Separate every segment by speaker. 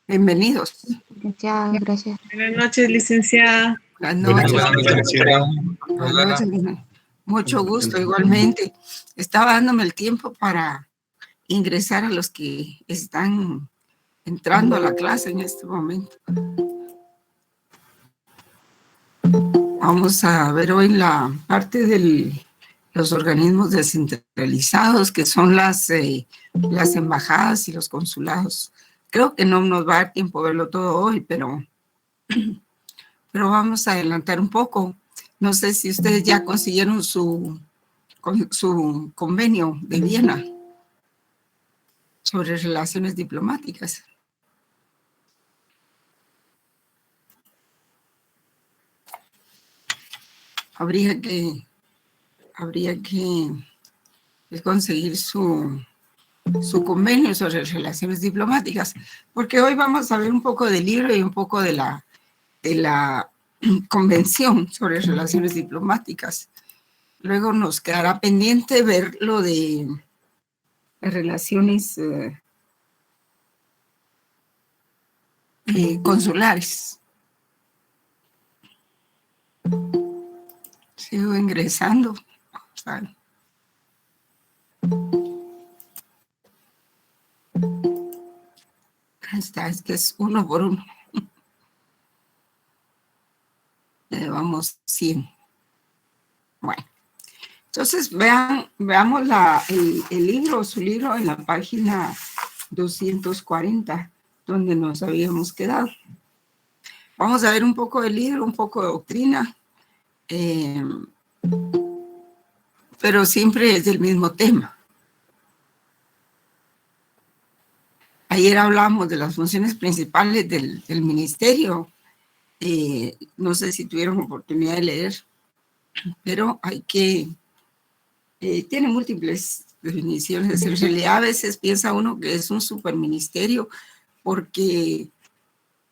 Speaker 1: Bienvenidos.
Speaker 2: Licenciada, gracias.
Speaker 3: Buenas noches, licenciada.
Speaker 1: Buenas noches.
Speaker 4: Buenas
Speaker 1: noches. Mucho gusto, igualmente. Estaba dándome el tiempo para ingresar a los que están entrando a la clase en este momento. Vamos a ver hoy la parte de los organismos descentralizados, que son las embajadas y los consulados. Creo que no nos va a dar tiempo a verlo todo hoy, pero vamos a adelantar un poco. No sé si ustedes ya consiguieron su convenio de Viena sobre relaciones diplomáticas. Habría que conseguir su convenio sobre relaciones diplomáticas, porque hoy vamos a ver un poco del libro y un poco de la convención sobre relaciones diplomáticas. Luego nos quedará pendiente ver lo de las relaciones consulares. Sigo ingresando. Ahí está, es que es uno por uno. Vamos 100. Bueno, entonces veamos el libro, su libro en la página 240, donde nos habíamos quedado. Vamos a ver un poco del libro, un poco de doctrina, pero siempre es del mismo tema. Ayer hablamos de las funciones principales del ministerio. No sé si tuvieron oportunidad de leer, pero tiene múltiples definiciones. En realidad a veces piensa uno que es un superministerio porque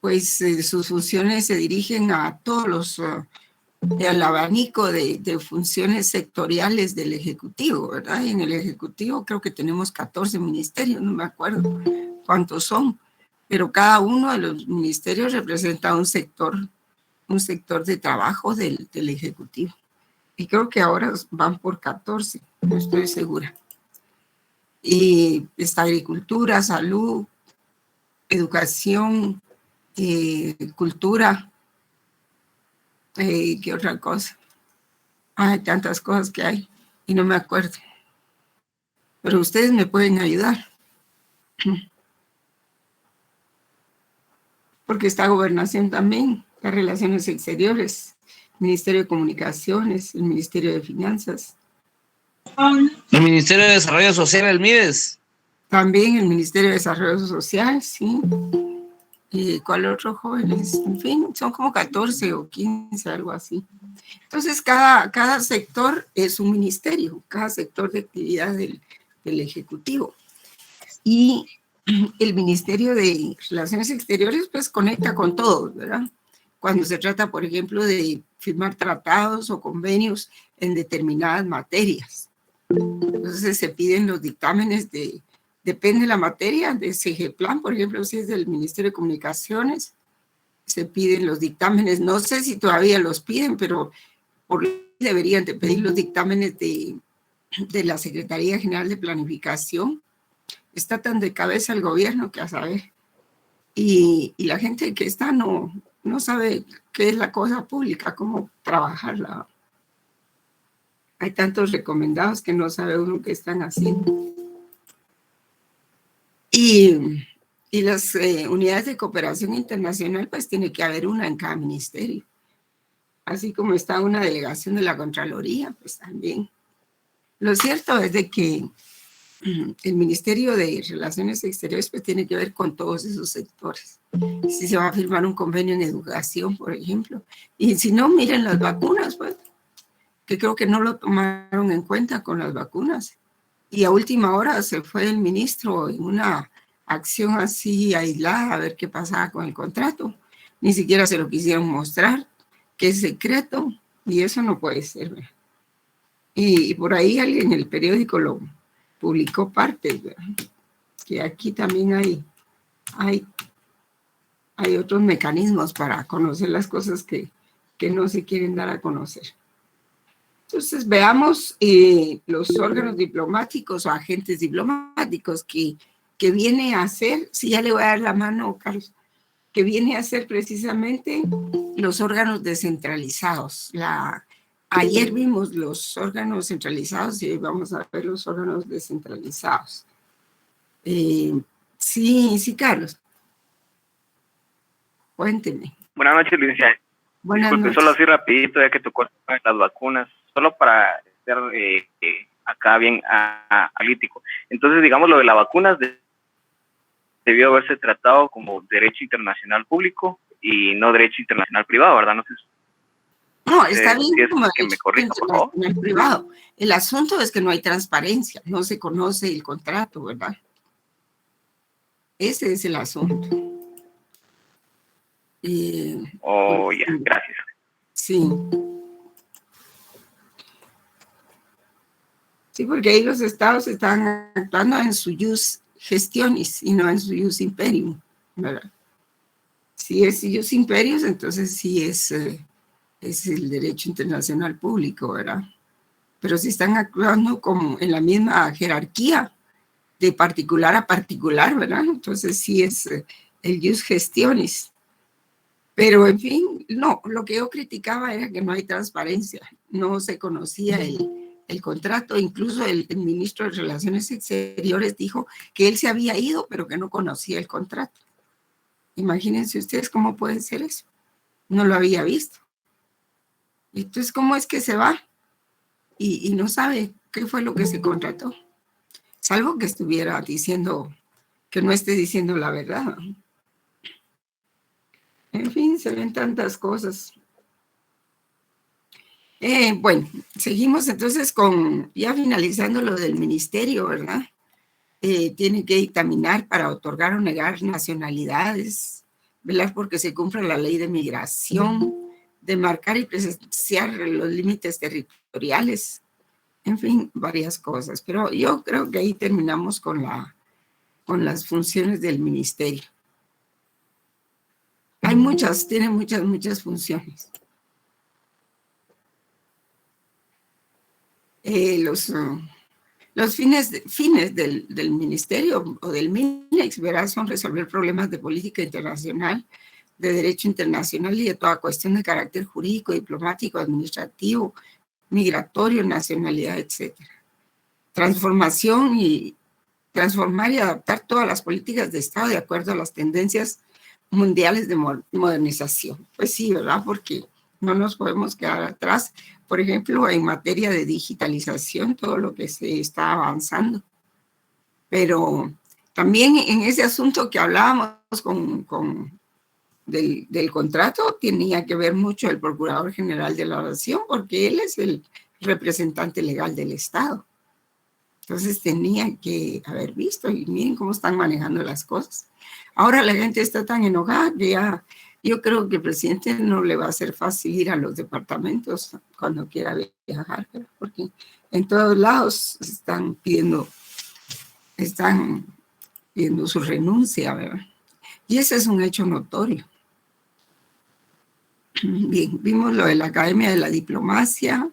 Speaker 1: pues sus funciones se dirigen a todos al abanico de funciones sectoriales del Ejecutivo, ¿verdad? Y en el Ejecutivo creo que tenemos 14 ministerios, no me acuerdo cuántos son, pero cada uno de los ministerios representa un sector de trabajo del Ejecutivo. Y creo que ahora van por 14, no estoy segura. Y está agricultura, salud, educación, cultura, ¿qué otra cosa? Hay tantas cosas que hay y no me acuerdo. Pero ustedes me pueden ayudar. Porque está gobernación también, las relaciones exteriores, Ministerio de Comunicaciones, el Ministerio de Finanzas.
Speaker 4: El Ministerio de Desarrollo Social, el MIDES.
Speaker 1: También el Ministerio de Desarrollo Social, sí. ¿Y cuál otro, jóvenes? En fin, son como 14 o 15, algo así. Entonces, cada sector es un ministerio, cada sector de actividad del Ejecutivo. Y el Ministerio de Relaciones Exteriores, pues, conecta con todos, ¿verdad? Cuando se trata, por ejemplo, de firmar tratados o convenios en determinadas materias. Entonces, se piden los dictámenes depende de la materia, de SEGEPLAN, por ejemplo, si es del Ministerio de Comunicaciones, se piden los dictámenes, no sé si todavía los piden, pero por ley deberían de pedir los dictámenes de la Secretaría General de Planificación. Está tan de cabeza el gobierno que a saber. Y la gente que está no sabe qué es la cosa pública, cómo trabajarla. Hay tantos recomendados que no sabe uno qué están haciendo. Y las unidades de cooperación internacional, pues tiene que haber una en cada ministerio. Así como está una delegación de la Contraloría, pues también. Lo cierto es de que el Ministerio de Relaciones Exteriores pues tiene que ver con todos esos sectores. Si se va a firmar un convenio en educación, por ejemplo. Y si no, miren las vacunas, pues, que creo que no lo tomaron en cuenta con las vacunas. Y a última hora se fue el ministro en una acción así aislada a ver qué pasaba con el contrato. Ni siquiera se lo quisieron mostrar, que es secreto, y eso no puede ser, ¿verdad? Y por ahí alguien en el periódico lo publicó partes, ¿verdad? Que aquí también hay hay otros mecanismos para conocer las cosas que no se quieren dar a conocer. Entonces, veamos los órganos diplomáticos o agentes diplomáticos que viene a hacer, si ya le voy a dar la mano, Carlos, que viene a ser precisamente los órganos descentralizados. Ayer vimos los órganos centralizados y hoy vamos a ver los órganos descentralizados. Sí, Carlos. Cuénteme.
Speaker 2: Buenas noches, licenciada.
Speaker 1: Buenas
Speaker 2: Disculpe,
Speaker 1: noches.
Speaker 2: solo así rapidito, ya que tocó las vacunas, solo para ser acá bien analítico. Entonces, digamos, lo de las vacunas debió haberse tratado como derecho internacional público y no derecho internacional privado, ¿verdad? No sé.
Speaker 1: No, está bien
Speaker 2: si es
Speaker 1: como
Speaker 2: que me corrija, por favor.
Speaker 1: internacional privado. El asunto es que no hay transparencia, no se conoce el contrato, ¿verdad? Ese es el asunto.
Speaker 2: Ya, gracias.
Speaker 1: Sí. Sí, porque ahí los estados están actuando en su jus gestionis y no en su jus imperium, ¿verdad? Si es jus imperius, entonces sí es el derecho internacional público, ¿verdad? Pero si están actuando como en la misma jerarquía, de particular a particular, ¿verdad? Entonces sí es el jus gestionis. Pero, en fin, no, lo que yo criticaba era que no hay transparencia, no se conocía el contrato, incluso el ministro de Relaciones Exteriores dijo que él se había ido, pero que no conocía el contrato. Imagínense ustedes cómo puede ser eso, no lo había visto. Entonces, ¿cómo es que se va y no sabe qué fue lo que se contrató? Salvo que estuviera diciendo, que no esté diciendo la verdad. En fin, se ven tantas cosas. Bueno, seguimos entonces ya finalizando lo del ministerio, ¿verdad? Tiene que dictaminar para otorgar o negar nacionalidades, velar porque se cumpla la ley de migración, demarcar y presenciar los límites territoriales, en fin, varias cosas. Pero yo creo que ahí terminamos con las funciones del ministerio. Tiene muchas funciones. Los fines del ministerio o del MINEX, ¿verdad? Son resolver problemas de política internacional, de derecho internacional y de toda cuestión de carácter jurídico, diplomático, administrativo, migratorio, nacionalidad, etc. Transformar y adaptar todas las políticas de Estado de acuerdo a las tendencias mundiales de modernización. Pues sí, ¿verdad? Porque no nos podemos quedar atrás. Por ejemplo, en materia de digitalización, todo lo que se está avanzando. Pero también en ese asunto que hablábamos del contrato, tenía que ver mucho el Procurador General de la Nación, porque él es el representante legal del Estado. Entonces tenía que haber visto, y miren cómo están manejando las cosas. Ahora la gente está tan enojada que ya yo creo que el presidente no le va a hacer fácil ir a los departamentos cuando quiera viajar, porque en todos lados están pidiendo su renuncia, ¿verdad? Y ese es un hecho notorio. Bien, vimos lo de la Academia de la Diplomacia.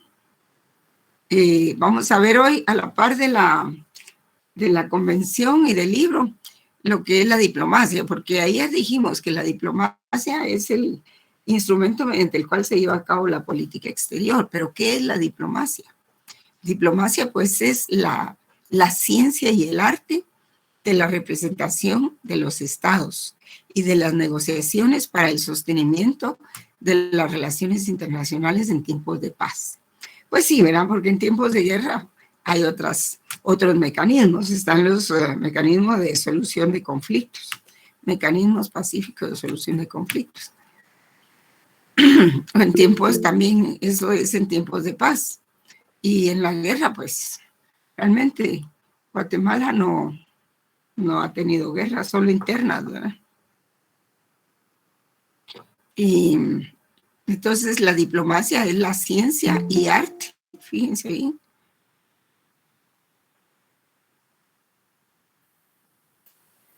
Speaker 1: Vamos a ver hoy, a la par de la convención y del libro, lo que es la diplomacia, porque ayer dijimos que la diplomacia es el instrumento mediante el cual se lleva a cabo la política exterior. Pero ¿qué es la diplomacia? Diplomacia, pues, es la ciencia y el arte de la representación de los estados y de las negociaciones para el sostenimiento de las relaciones internacionales en tiempos de paz. Pues sí, ¿verdad? Porque en tiempos de guerra hay otros mecanismos. Están los mecanismos de solución de conflictos, mecanismos pacíficos de solución de conflictos. En tiempos también, eso es en tiempos de paz. Y en la guerra, pues, realmente Guatemala no ha tenido guerra, solo internas, ¿verdad? Y entonces la diplomacia es la ciencia y arte, fíjense bien.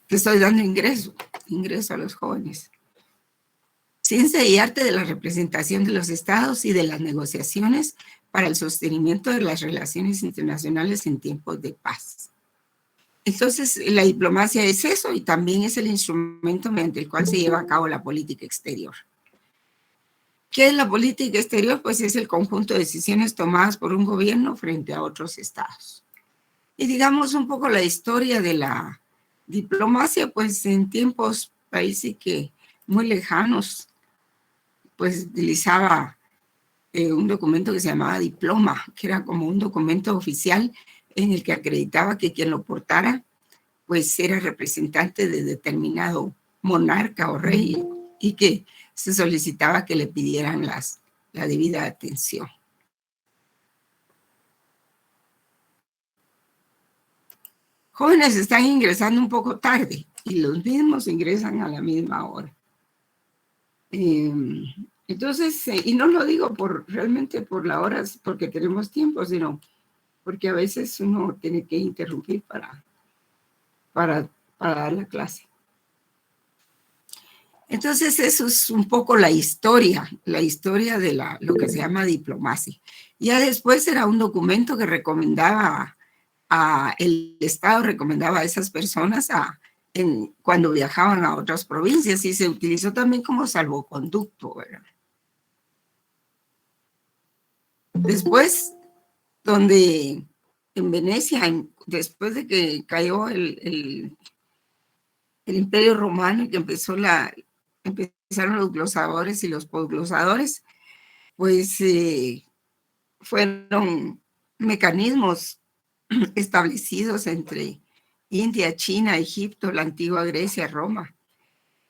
Speaker 1: Estoy dando ingreso a los jóvenes. ciencia y arte de la representación de los estados y de las negociaciones para el sostenimiento de las relaciones internacionales en tiempos de paz. Entonces, la diplomacia es eso y también es el instrumento mediante el cual se lleva a cabo la política exterior. ¿Qué es la política exterior? Pues es el conjunto de decisiones tomadas por un gobierno frente a otros estados. Y digamos un poco la historia de la diplomacia, pues en tiempos parece que muy lejanos, pues utilizaba un documento que se llamaba diploma, que era como un documento oficial en el que acreditaba que quien lo portara, pues era representante de determinado monarca o rey y que se solicitaba que le pidieran la debida atención. Jóvenes están ingresando un poco tarde y los mismos ingresan a la misma hora. Entonces, y no lo digo realmente por la hora, porque tenemos tiempo, sino porque a veces uno tiene que interrumpir para dar la clase. Entonces, eso es un poco la historia de lo que se llama diplomacia. Ya después era un documento que recomendaba el Estado recomendaba a esas personas cuando viajaban a otras provincias y se utilizó también como salvoconducto, ¿verdad? Después, donde en Venecia, después de que cayó el Imperio Romano y que empezaron los glosadores y los posglosadores, pues fueron mecanismos establecidos entre India, China, Egipto, la antigua Grecia, Roma.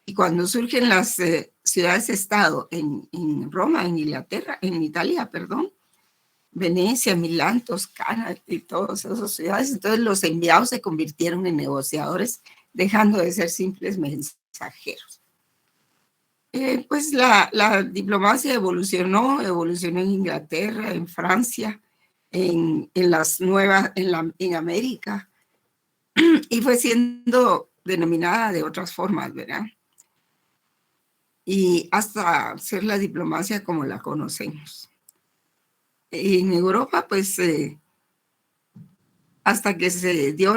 Speaker 1: Y cuando surgen las ciudades-estado en Roma, en Italia, Venecia, Milán, Toscana y todas esas ciudades, entonces los enviados se convirtieron en negociadores, dejando de ser simples mensajeros. Pues la diplomacia evolucionó en Inglaterra, en Francia, en América, y fue siendo denominada de otras formas, ¿verdad? Y hasta ser la diplomacia como la conocemos. En Europa, pues, hasta que se dio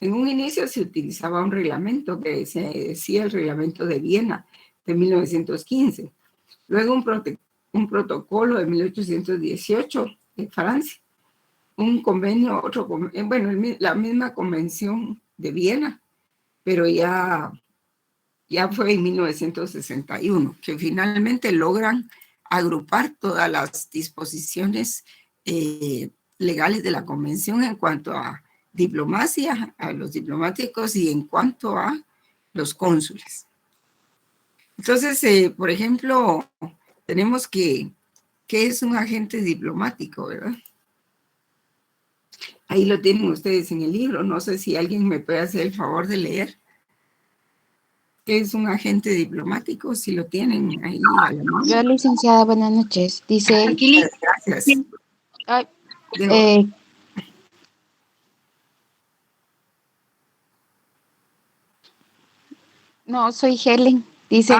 Speaker 1: en un inicio se utilizaba un reglamento que se decía el reglamento de Viena de 1915. Luego un protocolo de 1818 de Francia. Un convenio, la misma convención de Viena, pero ya fue en 1961 que finalmente logran agrupar todas las disposiciones legales de la convención en cuanto a diplomacia, a los diplomáticos y en cuanto a los cónsules. Entonces, por ejemplo, tenemos ¿qué es un agente diplomático, verdad? Ahí lo tienen ustedes en el libro. No sé si alguien me puede hacer el favor de leer. ¿Qué es un agente diplomático? Si lo tienen ahí a la mano.
Speaker 5: Yo, licenciada, buenas noches. Dice...
Speaker 1: Gracias.
Speaker 5: Ay, no, soy Helen. Dice,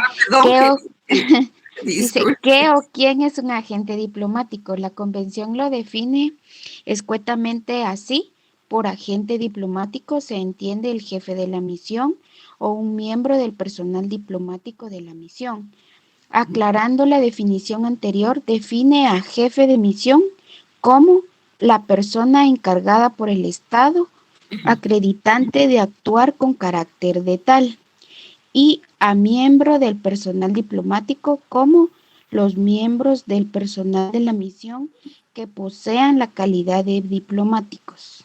Speaker 5: dice, ¿qué o quién es un agente diplomático? La convención lo define escuetamente así. Por agente diplomático se entiende el jefe de la misión o un miembro del personal diplomático de la misión. Aclarando la definición anterior, define a jefe de misión como la persona encargada por el Estado acreditante de actuar con carácter de tal, y a miembro del personal diplomático como los miembros del personal de la misión que posean la calidad de diplomáticos.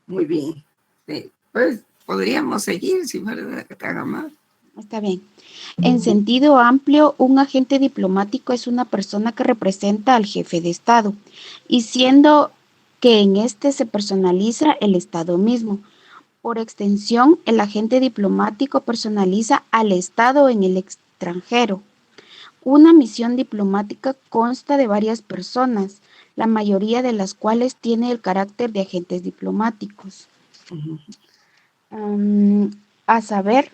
Speaker 1: Muy bien. Sí. Pues podríamos seguir si fuera que te haga mal.
Speaker 5: Está bien. En sentido amplio, un agente diplomático es una persona que representa al jefe de Estado, y siendo que en este se personaliza el Estado mismo. Por extensión, el agente diplomático personaliza al Estado en el extranjero. Una misión diplomática consta de varias personas, la mayoría de las cuales tiene el carácter de agentes diplomáticos. A saber,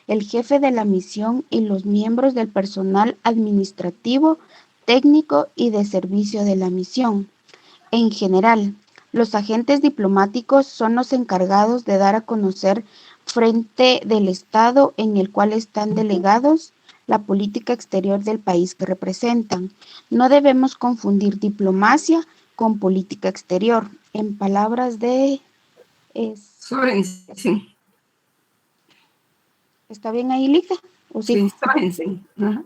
Speaker 5: el jefe de la misión y los miembros del personal administrativo, técnico y de servicio de la misión. En general, los agentes diplomáticos son los encargados de dar a conocer frente del Estado en el cual están delegados la política exterior del país que representan. No debemos confundir diplomacia con política exterior. En palabras de...
Speaker 1: Sorensen.
Speaker 5: ¿Está bien ahí, Lisa? ¿O sí?
Speaker 1: Sí, Sorensen. Ajá.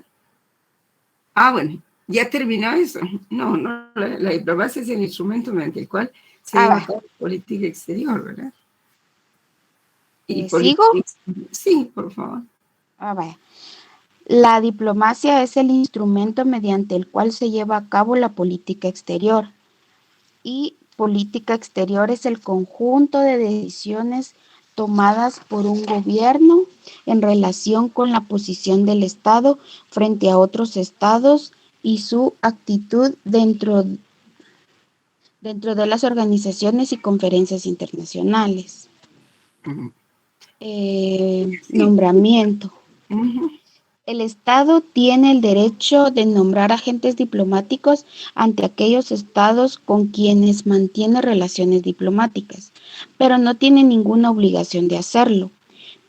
Speaker 1: Ah, bueno, ya terminó eso. No, la diplomacia es el instrumento mediante el cual se lleva a cabo política exterior, ¿verdad? Y
Speaker 5: ¿Sigo?
Speaker 1: Sí, por favor.
Speaker 5: Vaya. La diplomacia es el instrumento mediante el cual se lleva a cabo la política exterior. Y política exterior es el conjunto de decisiones tomadas por un gobierno en relación con la posición del Estado frente a otros estados y su actitud dentro de las organizaciones y conferencias internacionales.
Speaker 1: Uh-huh.
Speaker 5: Nombramiento.
Speaker 1: Uh-huh.
Speaker 5: El Estado tiene el derecho de nombrar agentes diplomáticos ante aquellos estados con quienes mantiene relaciones diplomáticas, pero no tiene ninguna obligación de hacerlo.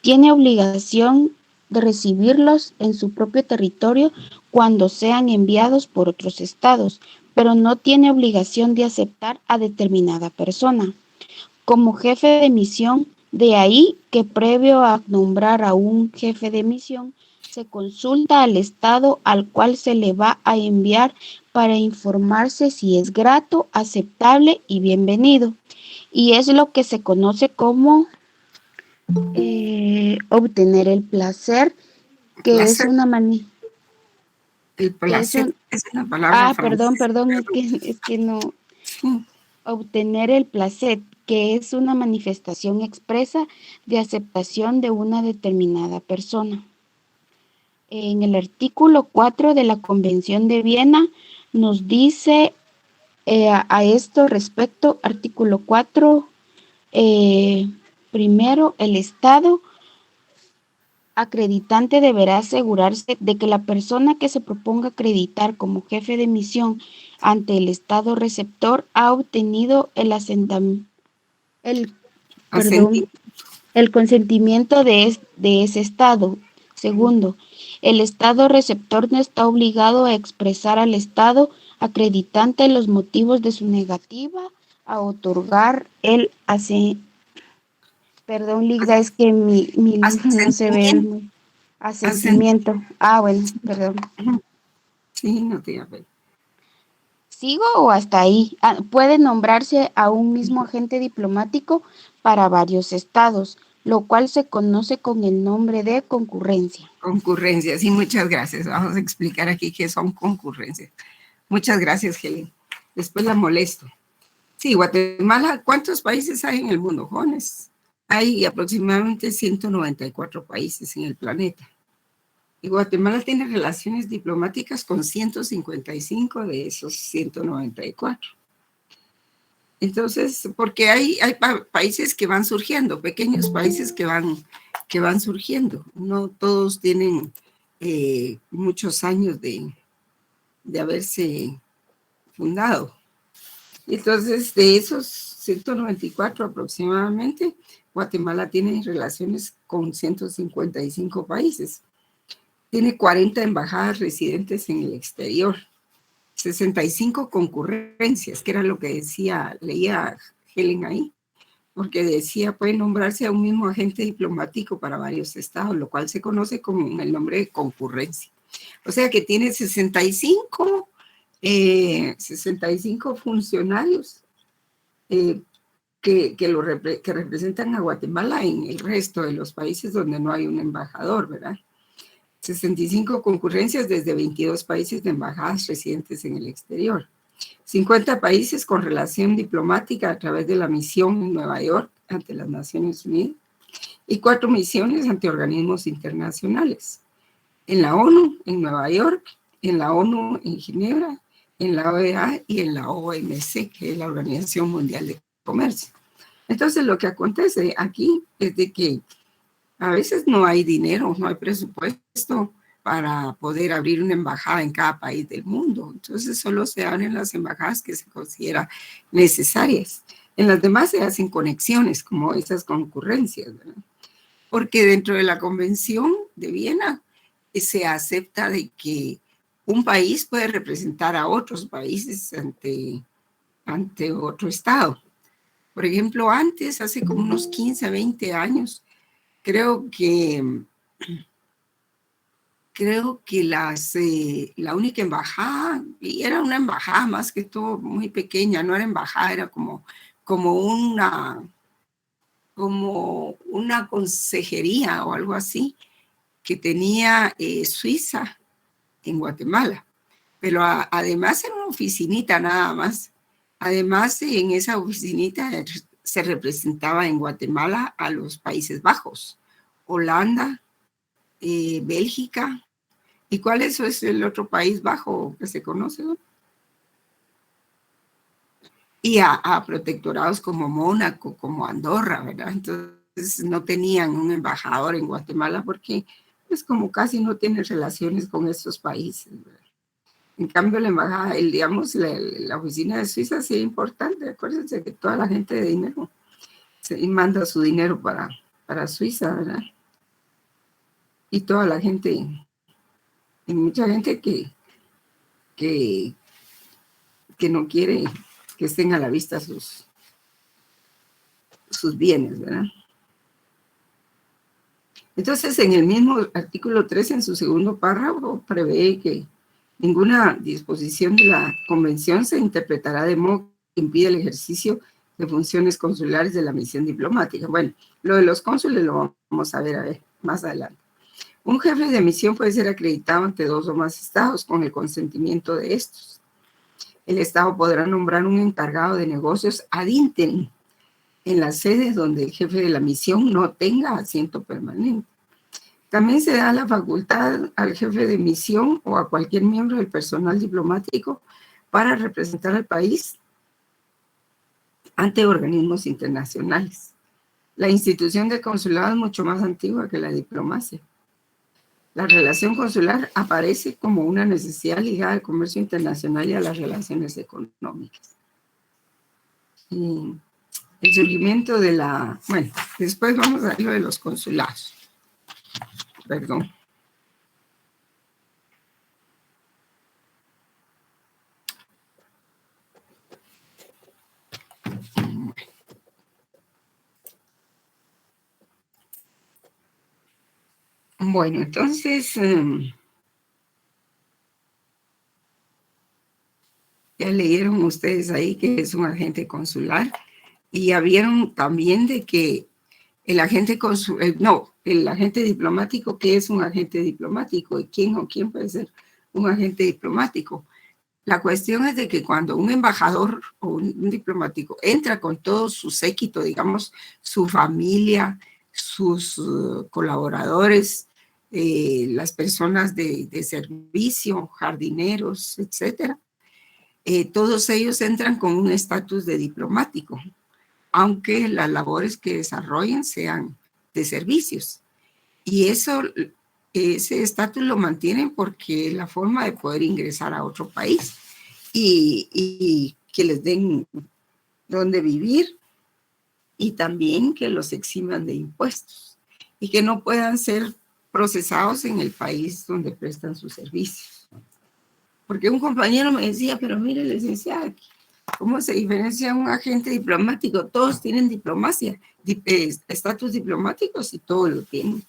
Speaker 5: Tiene obligación de recibirlos en su propio territorio cuando sean enviados por otros estados, pero no tiene obligación de aceptar a determinada persona. Como jefe de misión, de ahí que previo a nombrar a un jefe de misión, se consulta al estado al cual se le va a enviar para informarse si es grato, aceptable y bienvenido. Y es lo que se conoce como obtener el placer, que
Speaker 1: placer.
Speaker 5: es una manera...
Speaker 1: El placer es una palabra francesa.
Speaker 5: Perdón, es que no...
Speaker 1: Sí.
Speaker 5: Obtener el placer, que es una manifestación expresa de aceptación de una determinada persona. En el artículo 4 de la Convención de Viena nos dice a esto respecto, artículo 4, primero, el Estado acreditante deberá asegurarse de que la persona que se proponga acreditar como jefe de misión ante el Estado receptor ha obtenido el consentimiento de ese Estado. Segundo, el Estado receptor no está obligado a expresar al Estado acreditante los motivos de su negativa a otorgar el Perdón, Ligda, es que mi no se ve el asentimiento. Ah, bueno, perdón.
Speaker 1: Sí, no te iba.
Speaker 5: ¿Sigo o hasta ahí? Puede nombrarse a un mismo agente diplomático para varios estados, lo cual se conoce con el nombre de concurrencia.
Speaker 1: Concurrencia, sí, muchas gracias. Vamos a explicar aquí qué son concurrencias. Muchas gracias, Helen. Después la molesto. Sí, Guatemala, ¿cuántos países hay en el mundo, jóvenes? Hay aproximadamente 194 países en el planeta. Y Guatemala tiene relaciones diplomáticas con 155 de esos 194. Entonces, porque hay países que van surgiendo, pequeños países que van surgiendo. No todos tienen muchos años de haberse fundado. Entonces, de esos 194 aproximadamente, Guatemala tiene relaciones con 155 países. Tiene 40 embajadas residentes en el exterior, 65 concurrencias, que era lo que leía Helen ahí, porque decía, puede nombrarse a un mismo agente diplomático para varios estados, lo cual se conoce con el nombre de concurrencia. O sea que tiene 65 funcionarios que representan a Guatemala en el resto de los países donde no hay un embajador, ¿verdad? 65 concurrencias desde 22 países de embajadas residentes en el exterior. 50 países con relación diplomática a través de la misión en Nueva York ante las Naciones Unidas y 4 misiones ante organismos internacionales. En la ONU, en Nueva York, en la ONU en Ginebra, en la OEA y en la OMC, que es la Organización Mundial de Comercio. Entonces, lo que acontece aquí es de que A veces no hay dinero, no hay presupuesto para poder abrir una embajada en cada país del mundo. Entonces solo se abren las embajadas que se consideran necesarias. En las demás se hacen conexiones, como esas concurrencias, ¿verdad? Porque dentro de la Convención de Viena se acepta de que un país puede representar a otros países ante otro Estado. Por ejemplo, antes, hace como unos 15, 20 años, creo que la única embajada, y era una embajada más que todo muy pequeña, no era embajada, era como una consejería o algo así, que tenía Suiza en Guatemala. Pero además era una oficinita nada más. Además, en esa oficinita se representaba en Guatemala a los Países Bajos, Holanda, Bélgica. ¿Y cuál es el otro país bajo que se conoce? Y a protectorados como Mónaco, como Andorra, ¿verdad? Entonces no tenían un embajador en Guatemala porque pues como casi no tienen relaciones con estos países, ¿verdad? En cambio, la embajada, digamos, la oficina de Suiza sí es importante. Acuérdense que toda la gente de dinero manda su dinero para Suiza, ¿verdad? Y toda la gente, y mucha gente que no quiere que estén a la vista sus bienes, ¿verdad? Entonces, en el mismo artículo 3, en su segundo párrafo, prevé que ninguna disposición de la Convención se interpretará de modo que impida el ejercicio de funciones consulares de la misión diplomática. Bueno, lo de los cónsules lo vamos a ver más adelante. Un jefe de misión puede ser acreditado ante 2 o más estados con el consentimiento de estos. El estado podrá nombrar un encargado de negocios ad interim en las sedes donde el jefe de la misión no tenga asiento permanente. También se da la facultad al jefe de misión o a cualquier miembro del personal diplomático para representar al país ante organismos internacionales. La institución del consulado es mucho más antigua que la diplomacia. La relación consular aparece como una necesidad ligada al comercio internacional y a las relaciones económicas. Y el surgimiento de bueno, después vamos a ver lo de los consulados. Perdón. Bueno, entonces, ya leyeron ustedes ahí que es un agente consular y ya vieron también de que el agente el agente diplomático, ¿qué es un agente diplomático? ¿Y quién puede ser un agente diplomático? La cuestión es de que cuando un embajador o un diplomático entra con todo su séquito, digamos, su familia, sus colaboradores, las personas de servicio, jardineros, etcétera, todos ellos entran con un estatus de diplomático, aunque las labores que desarrollen sean de servicios. Y ese estatus lo mantienen porque es la forma de poder ingresar a otro país y que les den donde vivir y también que los eximan de impuestos y que no puedan ser procesados en el país donde prestan sus servicios. Porque un compañero me decía, pero mire, licenciada, ¿cómo se diferencia un agente diplomático? Todos tienen diplomacia, estatus diplomáticos y todos lo tienen,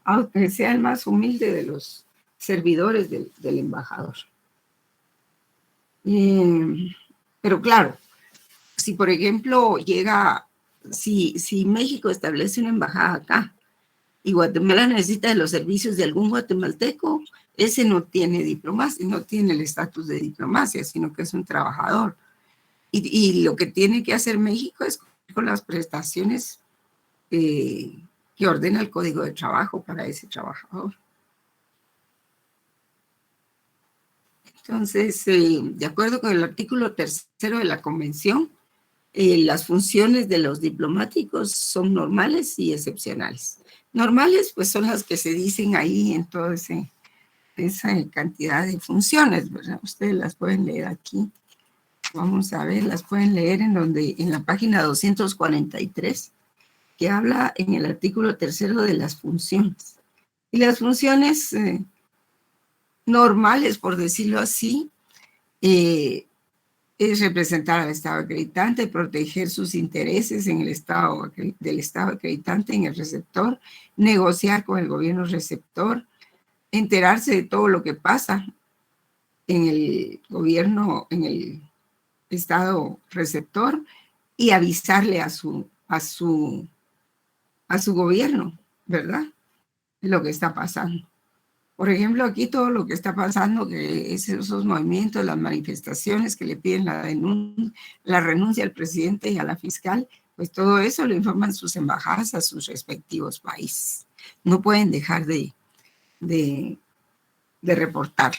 Speaker 1: aunque sea el más humilde de los servidores del embajador. Pero claro, si por ejemplo si México establece una embajada acá y Guatemala necesita de los servicios de algún guatemalteco, ese no tiene diplomacia, no tiene el estatus de diplomacia, sino que es un trabajador. Y lo que tiene que hacer México es con las prestaciones que ordena el Código de Trabajo para ese trabajador. Entonces, de acuerdo con el artículo 3 de la Convención, las funciones de los diplomáticos son normales y excepcionales. Normales, pues son las que se dicen ahí en toda esa cantidad de funciones, ¿verdad? Ustedes las pueden leer aquí. Vamos a ver, las pueden leer en la página 243, que habla en el artículo 3 de las funciones. Y las funciones normales, por decirlo así, es representar al Estado acreditante, proteger sus intereses en el del Estado acreditante en el receptor, negociar con el gobierno receptor, enterarse de todo lo que pasa en el gobierno, en el Estado receptor y avisarle a su gobierno, ¿verdad? Lo que está pasando. Por ejemplo, aquí todo lo que está pasando, que es esos movimientos, las manifestaciones que le piden la renuncia al presidente y a la fiscal, pues todo eso lo informan sus embajadas a sus respectivos países. No pueden dejar de reportar.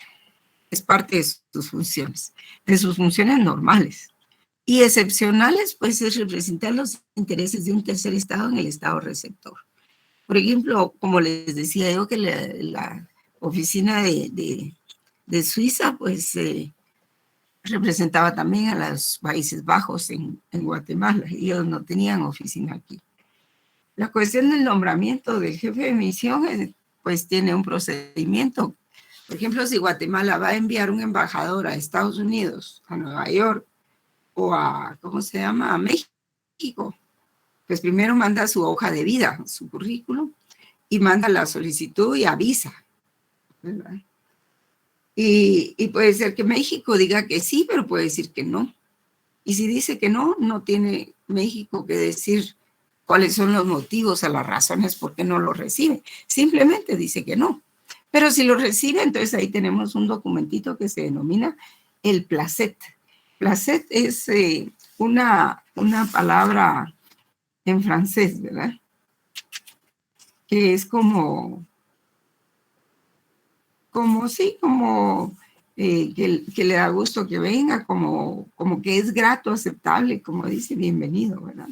Speaker 1: Es parte de sus funciones normales. Y excepcionales, pues es representar los intereses de un tercer estado en el estado receptor. Por ejemplo, como les decía yo, que la oficina de Suiza, pues representaba también a los Países Bajos en Guatemala. Ellos no tenían oficina aquí. La cuestión del nombramiento del jefe de misión, pues tiene un procedimiento. Por ejemplo, si Guatemala va a enviar un embajador a Estados Unidos, a Nueva York, o a, ¿cómo se llama?, a México, pues primero manda su hoja de vida, su currículum, y manda la solicitud y avisa, ¿verdad? Y puede ser que México diga que sí, pero puede decir que no. Y si dice que no, no tiene México que decir cuáles son los motivos o las razones por qué no lo recibe. Simplemente dice que no. Pero si lo recibe, entonces ahí tenemos un documentito que se denomina el placet. Placet es una palabra en francés, ¿verdad? Que es como que le da gusto que venga, como que es grato, aceptable, como dice, bienvenido, ¿verdad?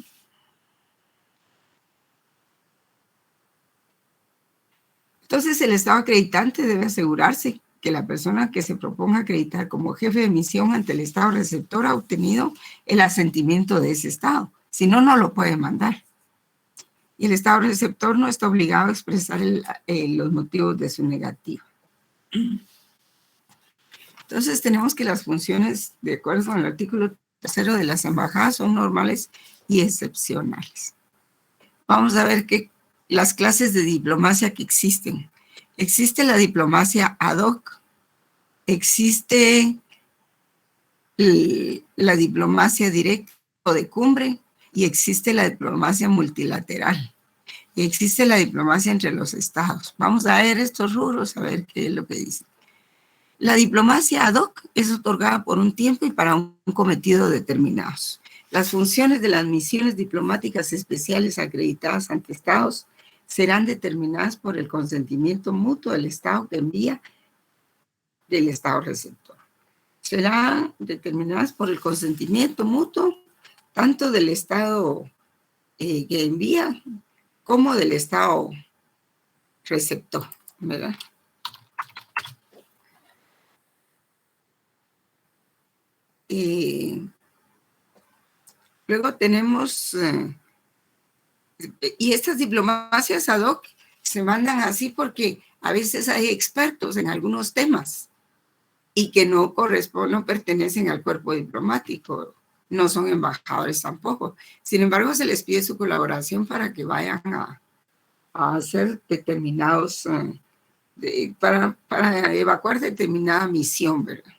Speaker 1: Entonces, el Estado acreditante debe asegurarse que la persona que se proponga acreditar como jefe de misión ante el Estado receptor ha obtenido el asentimiento de ese Estado. Si no, no lo puede mandar. Y el Estado receptor no está obligado a expresar los motivos de su negativa. Entonces, tenemos que las funciones, de acuerdo con el artículo 3 de las embajadas, son normales y excepcionales. Vamos a ver las clases de diplomacia que existen. Existe la diplomacia ad hoc, existe la diplomacia directa o de cumbre, y existe la diplomacia multilateral, y existe la diplomacia entre los estados. Vamos a ver estos rubros, a ver qué es lo que dicen. La diplomacia ad hoc es otorgada por un tiempo y para un cometido determinados. Las funciones de las misiones diplomáticas especiales acreditadas ante estados serán determinadas por el consentimiento mutuo del estado que envía del estado receptor. Serán determinadas por el consentimiento mutuo tanto del estado que envía como del estado receptor, ¿verdad? Luego tenemos, y estas diplomacias ad hoc se mandan así porque a veces hay expertos en algunos temas y que no corresponden, no pertenecen al cuerpo diplomático, no son embajadores tampoco. Sin embargo, se les pide su colaboración para que vayan a hacer determinados, para evacuar determinada misión, ¿verdad?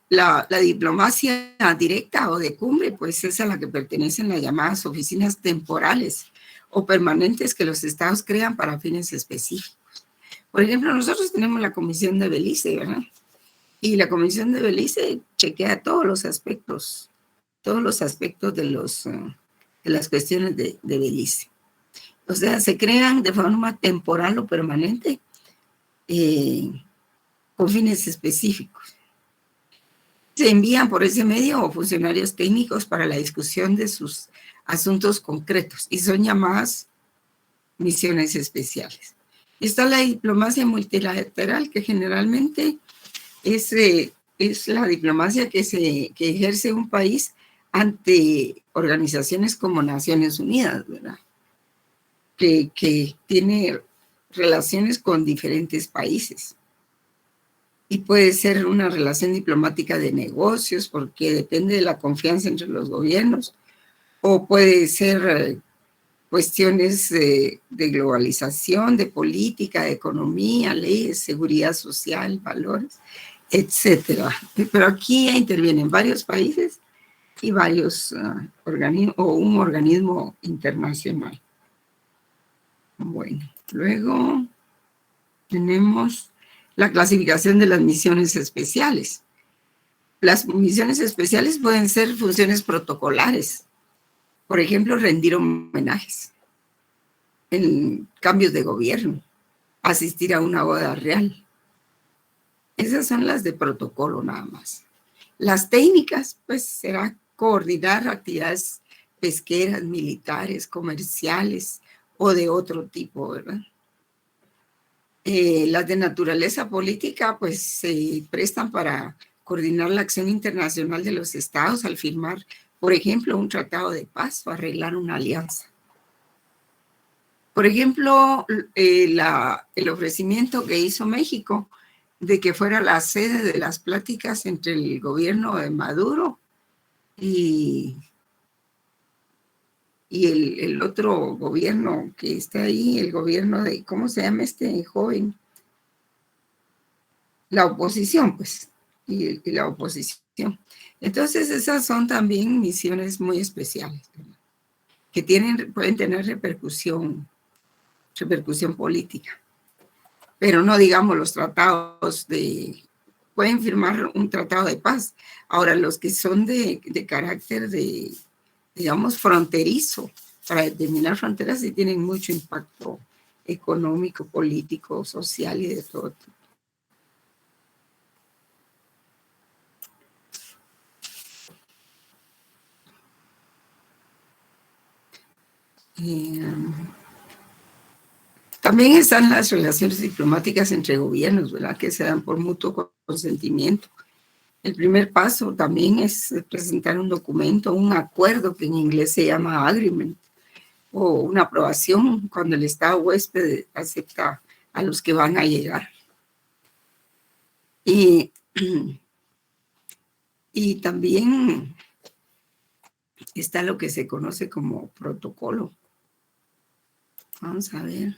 Speaker 1: La diplomacia directa o de cumbre, pues es a la que pertenecen las llamadas oficinas temporales o permanentes que los estados crean para fines específicos. Por ejemplo, nosotros tenemos la Comisión de Belice, ¿verdad? Y la Comisión de Belice chequea todos los aspectos de las cuestiones de Belice. O sea, se crean de forma temporal o permanente con fines específicos. Se envían por ese medio funcionarios técnicos para la discusión de sus asuntos concretos y son llamadas misiones especiales. Está la diplomacia multilateral, que generalmente es la diplomacia que ejerce un país ante organizaciones como Naciones Unidas, ¿verdad? Que tiene relaciones con diferentes países. Y puede ser una relación diplomática de negocios, porque depende de la confianza entre los gobiernos, o puede ser cuestiones de globalización, de política, de economía, leyes, seguridad social, valores, etcétera. Pero aquí intervienen varios países y varios organismos, o un organismo internacional. Bueno, luego tenemos la clasificación de las misiones especiales. Las misiones especiales pueden ser funciones protocolares. Por ejemplo, rendir homenajes en cambios de gobierno, asistir a una boda real. Esas son las de protocolo nada más. Las técnicas, pues, será coordinar actividades pesqueras, militares, comerciales o de otro tipo, ¿verdad? Las de naturaleza política, pues, se prestan para coordinar la acción internacional de los estados al firmar, por ejemplo, un tratado de paz o arreglar una alianza. Por ejemplo, el ofrecimiento que hizo México de que fuera la sede de las pláticas entre el gobierno de Maduro y el otro gobierno que está ahí, el gobierno de, ¿cómo se llama este joven? La oposición, pues, y la oposición. Entonces, esas son también misiones muy especiales, ¿verdad? Que pueden tener repercusión política. Pero no digamos los tratados pueden firmar un tratado de paz. Ahora, los que son de carácter digamos, fronterizo, para determinar fronteras, sí tienen mucho impacto económico, político, social y de todo tipo. También están las relaciones diplomáticas entre gobiernos, ¿verdad? Que se dan por mutuo consentimiento. El primer paso también es presentar un documento, un acuerdo que en inglés se llama agreement, o una aprobación cuando el Estado huésped acepta a los que van a llegar. Y también está lo que se conoce como protocolo. Vamos a ver.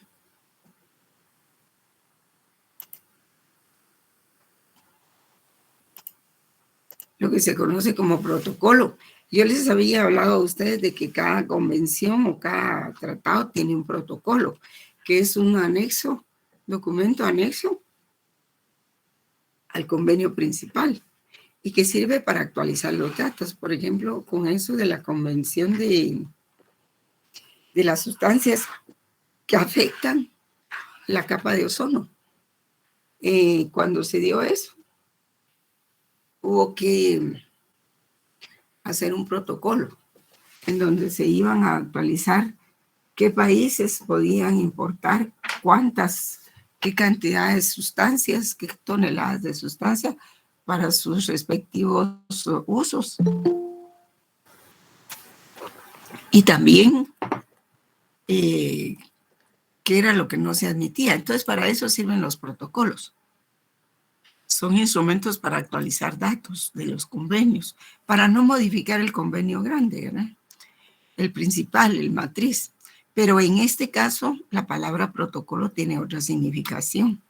Speaker 1: Lo que se conoce como protocolo. Yo les había hablado a ustedes de que cada convención o cada tratado tiene un protocolo, que es un anexo, documento anexo al convenio principal y que sirve para actualizar los datos. Por ejemplo, con eso de la convención de las sustancias que afectan la capa de ozono. Cuando se dio eso, hubo que hacer un protocolo en donde se iban a actualizar qué países podían importar qué cantidad de sustancias, qué toneladas de sustancia para sus respectivos usos. Y también qué era lo que no se admitía. Entonces, para eso sirven los protocolos. Son instrumentos para actualizar datos de los convenios, para no modificar el convenio grande, ¿verdad? El principal, el matriz. Pero en este caso, la palabra protocolo tiene otra significación.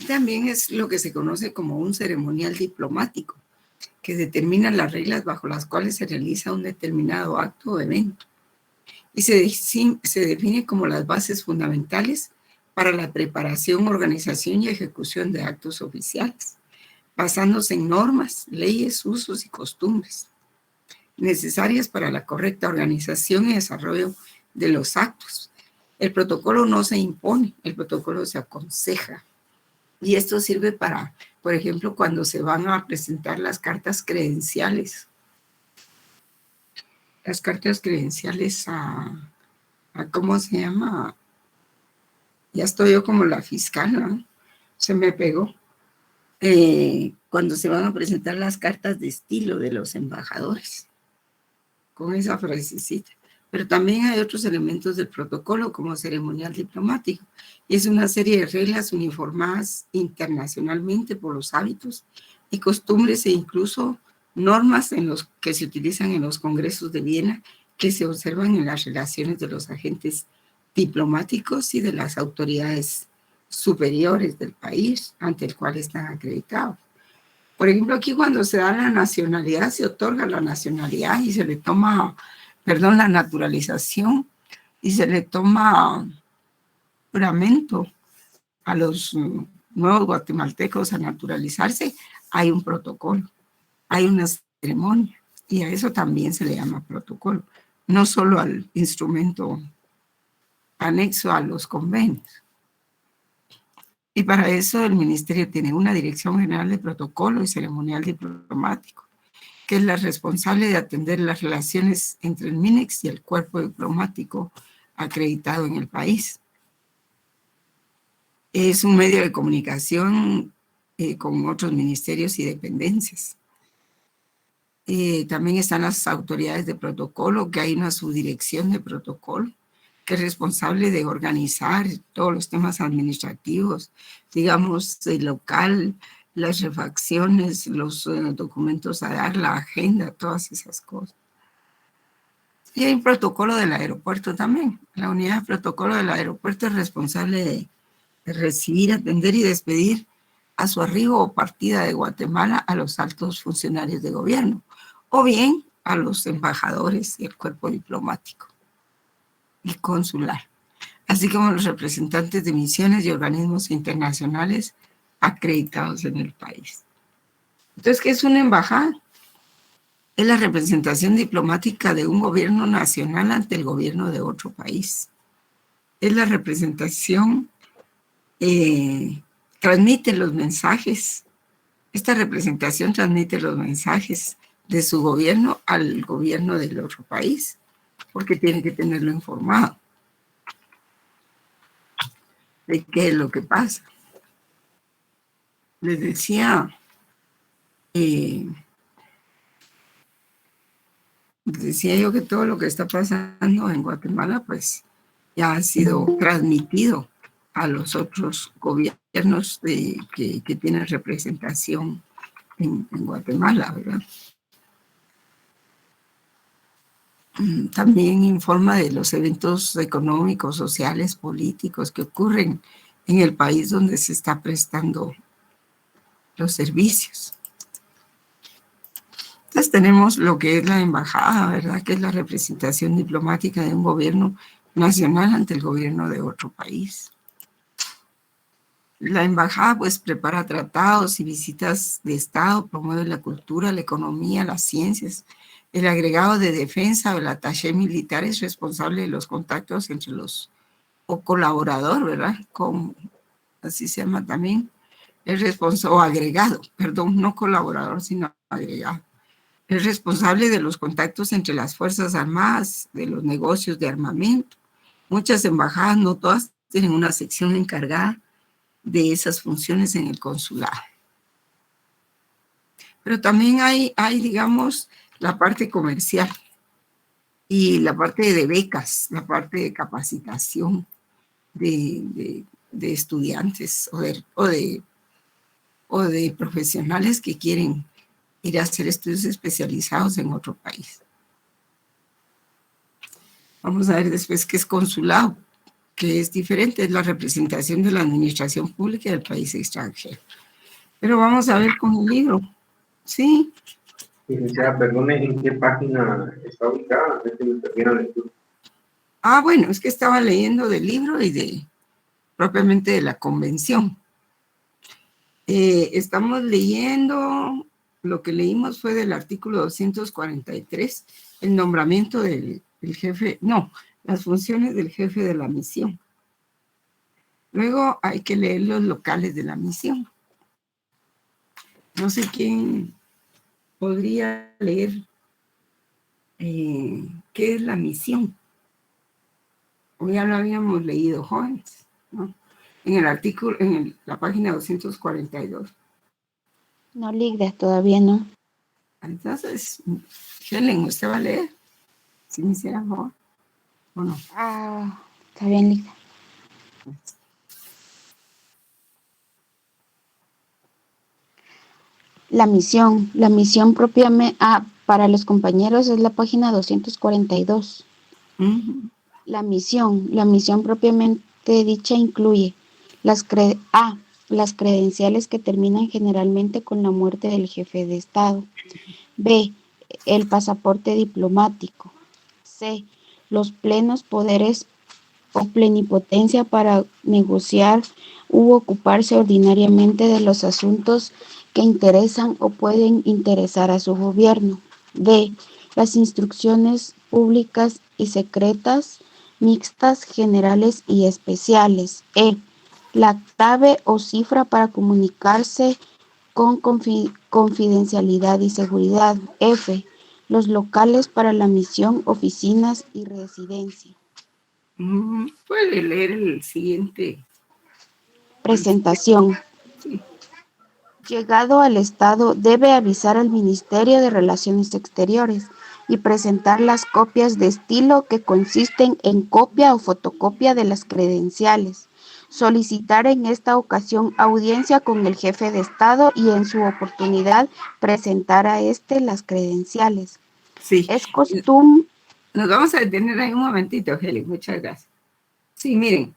Speaker 1: También es lo que se conoce como un ceremonial diplomático, que determina las reglas bajo las cuales se realiza un determinado acto o evento. Y se define como las bases fundamentales para la preparación, organización y ejecución de actos oficiales, basándose en normas, leyes, usos y costumbres necesarias para la correcta organización y desarrollo de los actos. El protocolo no se impone, el protocolo se aconseja. Y esto sirve para Por ejemplo, cuando se van a presentar las cartas credenciales a ¿cómo se llama? Ya estoy yo como la fiscal, ¿no? Se me pegó. Cuando se van a presentar las cartas de estilo de los embajadores, con esa frasecita. Pero también hay otros elementos del protocolo, como ceremonial diplomático. Y es una serie de reglas uniformadas internacionalmente por los hábitos y costumbres e incluso normas que se utilizan en los congresos de Viena, que se observan en las relaciones de los agentes diplomáticos y de las autoridades superiores del país ante el cual están acreditados. Por ejemplo, aquí cuando se da la nacionalidad, se otorga la nacionalidad y se le toma, la naturalización, y se le toma juramento a los nuevos guatemaltecos a naturalizarse. Hay un protocolo, hay una ceremonia, y a eso también se le llama protocolo, no solo al instrumento anexo a los convenios. Y para eso el ministerio tiene una Dirección General de Protocolo y Ceremonial Diplomático, que es la responsable de atender las relaciones entre el MINEX y el cuerpo diplomático acreditado en el país. Es un medio de comunicación con otros ministerios y dependencias. También están las autoridades de protocolo, que hay una subdirección de protocolo, que es responsable de organizar todos los temas administrativos, digamos, el local, las refacciones, los documentos a dar, la agenda, todas esas cosas. Y hay un protocolo del aeropuerto también. La unidad de protocolo del aeropuerto es responsable de recibir, atender y despedir a su arribo o partida de Guatemala a los altos funcionarios de gobierno, o bien a los embajadores y el cuerpo diplomático y consular, así como los representantes de misiones y organismos internacionales acreditados en el país. Entonces, ¿qué es una embajada? Es la representación diplomática de un gobierno nacional ante el gobierno de otro país. Es la representación, transmite los mensajes. Esta representación transmite los mensajes de su gobierno al gobierno del otro país, porque tiene que tenerlo informado de qué es lo que pasa. Les decía yo que todo lo que está pasando en Guatemala, pues ya ha sido transmitido a los otros gobiernos que tienen representación en Guatemala, ¿verdad? También informa de los eventos económicos, sociales, políticos que ocurren en el país donde se está prestando los servicios. Entonces tenemos lo que es la embajada, ¿verdad? Que es la representación diplomática de un gobierno nacional ante el gobierno de otro país. La embajada pues prepara tratados y visitas de Estado, promueve la cultura, la economía, las ciencias. El agregado de defensa o el attaché militar es responsable de los contactos entre los, o colaborador, ¿verdad? Como, así se llama también, es responsable, o agregado, perdón, no colaborador, sino agregado. Es responsable de los contactos entre las Fuerzas Armadas, de los negocios de armamento. Muchas embajadas, no todas, tienen una sección encargada de esas funciones en el consulado. Pero también hay, digamos, la parte comercial y la parte de becas, la parte de capacitación de estudiantes o de profesionales que quieren ir a hacer estudios especializados en otro país. Vamos a ver después qué es consulado, que es diferente, es la representación de la administración pública del país extranjero. Pero vamos a ver con el libro. Sí.
Speaker 6: Licenciada, perdone, ¿en qué página está ubicada? Es que me perdí la lectura.
Speaker 1: Bueno, es que estaba leyendo del libro y propiamente de la convención. Estamos leyendo, lo que leímos fue del artículo 243, el nombramiento del jefe, las funciones del jefe de la misión. Luego hay que leer los locales de la misión. No sé quién podría leer qué es la misión. Hoy ya lo habíamos leído, jóvenes, ¿no? En el artículo, en la página 242.
Speaker 5: No, Ligda, todavía no.
Speaker 1: Entonces, Helen, ¿usted va a leer? Si me hiciera favor, ¿o no?
Speaker 5: Ah, está bien, Ligda. La misión propiamente, para los compañeros es la página 242.
Speaker 1: Uh-huh.
Speaker 5: La misión propiamente dicha incluye las credenciales que terminan generalmente con la muerte del jefe de Estado. B, el pasaporte diplomático. C, los plenos poderes o plenipotencia para negociar u ocuparse ordinariamente de los asuntos que interesan o pueden interesar a su gobierno. D, las instrucciones públicas y secretas, mixtas, generales y especiales. E, la clave o cifra para comunicarse con confidencialidad y seguridad. F, los locales para la misión, oficinas y residencia.
Speaker 1: Puede leer el siguiente.
Speaker 5: Presentación.
Speaker 1: Sí.
Speaker 5: Llegado al Estado, debe avisar al Ministerio de Relaciones Exteriores y presentar las copias de estilo que consisten en copia o fotocopia de las credenciales. Solicitar en esta ocasión audiencia con el jefe de Estado y en su oportunidad presentar a este las credenciales.
Speaker 1: Sí.
Speaker 5: Es costumbre.
Speaker 1: Nos vamos a detener ahí un momentito, Helen, muchas gracias. Sí, miren,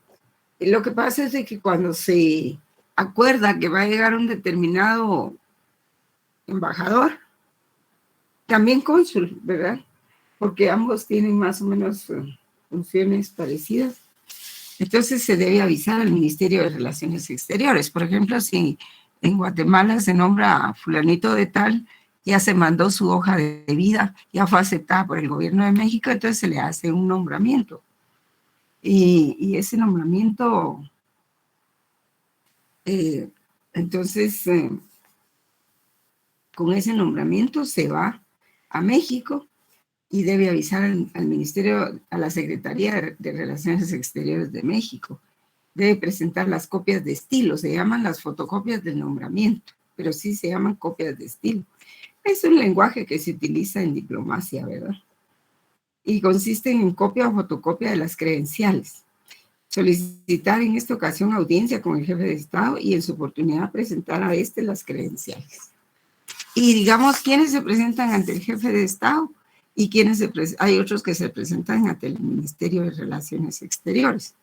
Speaker 1: lo que pasa es de que cuando se acuerda que va a llegar un determinado embajador, también cónsul, ¿verdad? Porque ambos tienen más o menos funciones parecidas. Entonces se debe avisar al Ministerio de Relaciones Exteriores. Por ejemplo, si en Guatemala se nombra fulanito de tal, ya se mandó su hoja de vida, ya fue aceptada por el gobierno de México, entonces se le hace un nombramiento. Y ese nombramiento, entonces, con ese nombramiento se va a México y debe avisar al Ministerio, a la Secretaría de Relaciones Exteriores de México. Debe presentar las copias de estilo, se llaman las fotocopias del nombramiento, pero sí se llaman copias de estilo. Es un lenguaje que se utiliza en diplomacia, ¿verdad? Y consisten en copia o fotocopia de las credenciales. Solicitar en esta ocasión audiencia con el jefe de Estado y en su oportunidad presentar a este las credenciales. Y digamos, ¿quiénes se presentan ante el jefe de Estado? Y hay otros que se presentan ante el Ministerio de Relaciones Exteriores.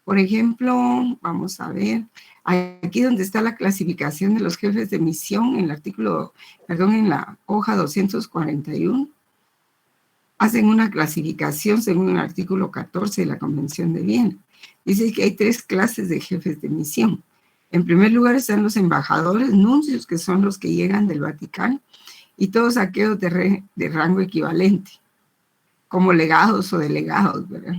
Speaker 1: Por ejemplo, vamos a ver, aquí donde está la clasificación de los jefes de misión, en el artículo, perdón, en la hoja 241, hacen una clasificación según el artículo 14 de la Convención de Viena. Dice que hay 3 clases de jefes de misión. En primer lugar están los embajadores, nuncios, que son los que llegan del Vaticano, y todos aquellos de rango equivalente, como legados o delegados, ¿verdad?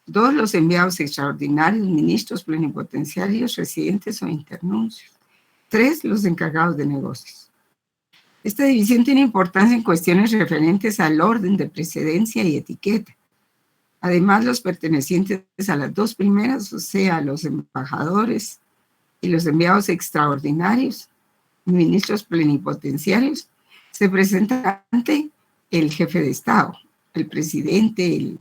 Speaker 1: 2, los enviados extraordinarios, ministros plenipotenciarios, residentes o internuncios. 3, los encargados de negocios. Esta división tiene importancia en cuestiones referentes al orden de precedencia y etiqueta. Además, los pertenecientes a las 2 primeras, o sea, los embajadores y los enviados extraordinarios, ministros plenipotenciarios, se presentan ante el jefe de Estado, el presidente,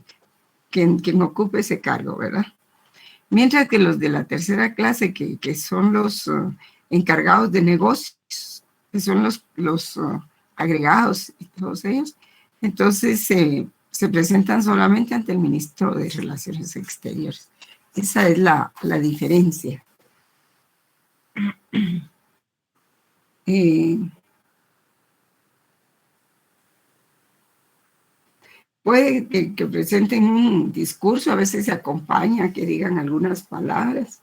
Speaker 1: quien ocupe ese cargo, ¿verdad? Mientras que los de la tercera clase, que son los encargados de negocios, que son los agregados y todos ellos, entonces se presentan solamente ante el ministro de Relaciones Exteriores. Esa es la diferencia. Puede que presenten un discurso, a veces se acompaña que digan algunas palabras,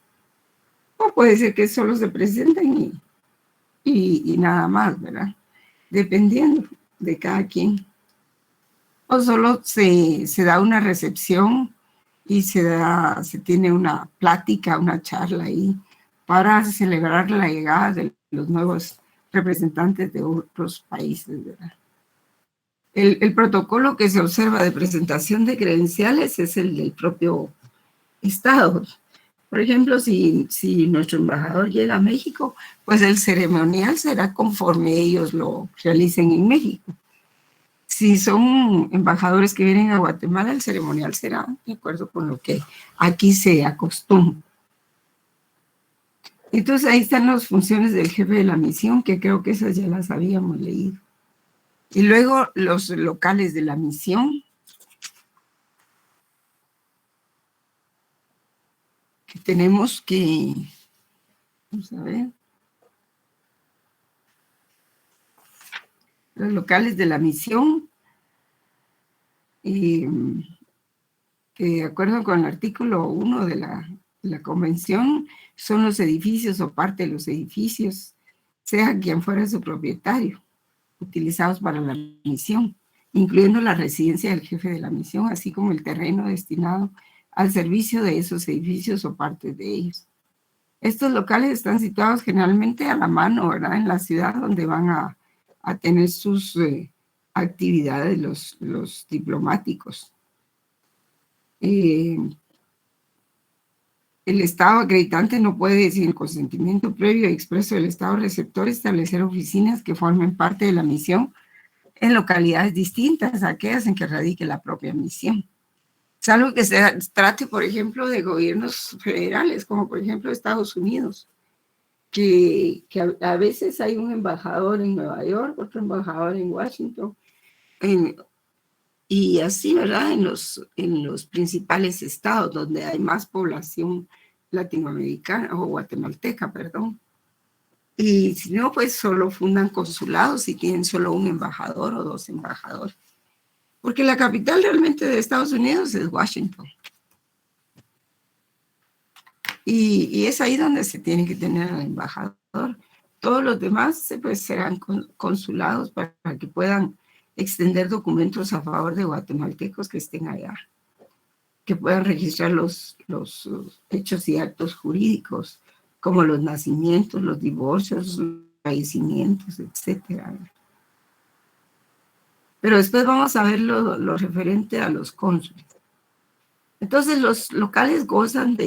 Speaker 1: o puede ser que solo se presenten y nada más, ¿verdad? Dependiendo de cada quien. O solo se da una recepción y se tiene una plática, una charla ahí para celebrar la llegada de los nuevos representantes de otros países, ¿verdad? El protocolo que se observa de presentación de credenciales es el del propio Estado. Por ejemplo, si nuestro embajador llega a México, pues el ceremonial será conforme ellos lo realicen en México. Si son embajadores que vienen a Guatemala, el ceremonial será de acuerdo con lo que aquí se acostumbra. Entonces ahí están las funciones del jefe de la misión, que creo que esas ya las habíamos leído. Y luego los locales de la misión, que tenemos que, vamos a ver, los locales de la misión, que de acuerdo con el artículo 1 de la convención, son los edificios o parte de los edificios, sea quien fuera su propietario, utilizados para la misión, incluyendo la residencia del jefe de la misión, así como el terreno destinado al servicio de esos edificios o partes de ellos. Estos locales están situados generalmente a la mano, ¿verdad?, en la ciudad donde van a tener sus actividades los diplomáticos. El Estado acreditante no puede, sin el consentimiento previo y expreso del Estado receptor, establecer oficinas que formen parte de la misión en localidades distintas a aquellas en que radique la propia misión. Salvo que se trate, por ejemplo, de gobiernos federales, como por ejemplo Estados Unidos, que a veces hay un embajador en Nueva York, otro embajador en Washington, y así, ¿verdad?, en los principales estados donde hay más población latinoamericana o guatemalteca, perdón. Y si no, pues solo fundan consulados y tienen solo un embajador o dos embajadores. Porque la capital realmente de Estados Unidos es Washington. Y es ahí donde se tiene que tener al embajador. Todos los demás pues serán consulados para que puedan extender documentos a favor de guatemaltecos que estén allá, que puedan registrar los hechos y actos jurídicos, como los nacimientos, los divorcios, los fallecimientos, etc. Pero después vamos a ver lo referente a los cónsules. Entonces los locales gozan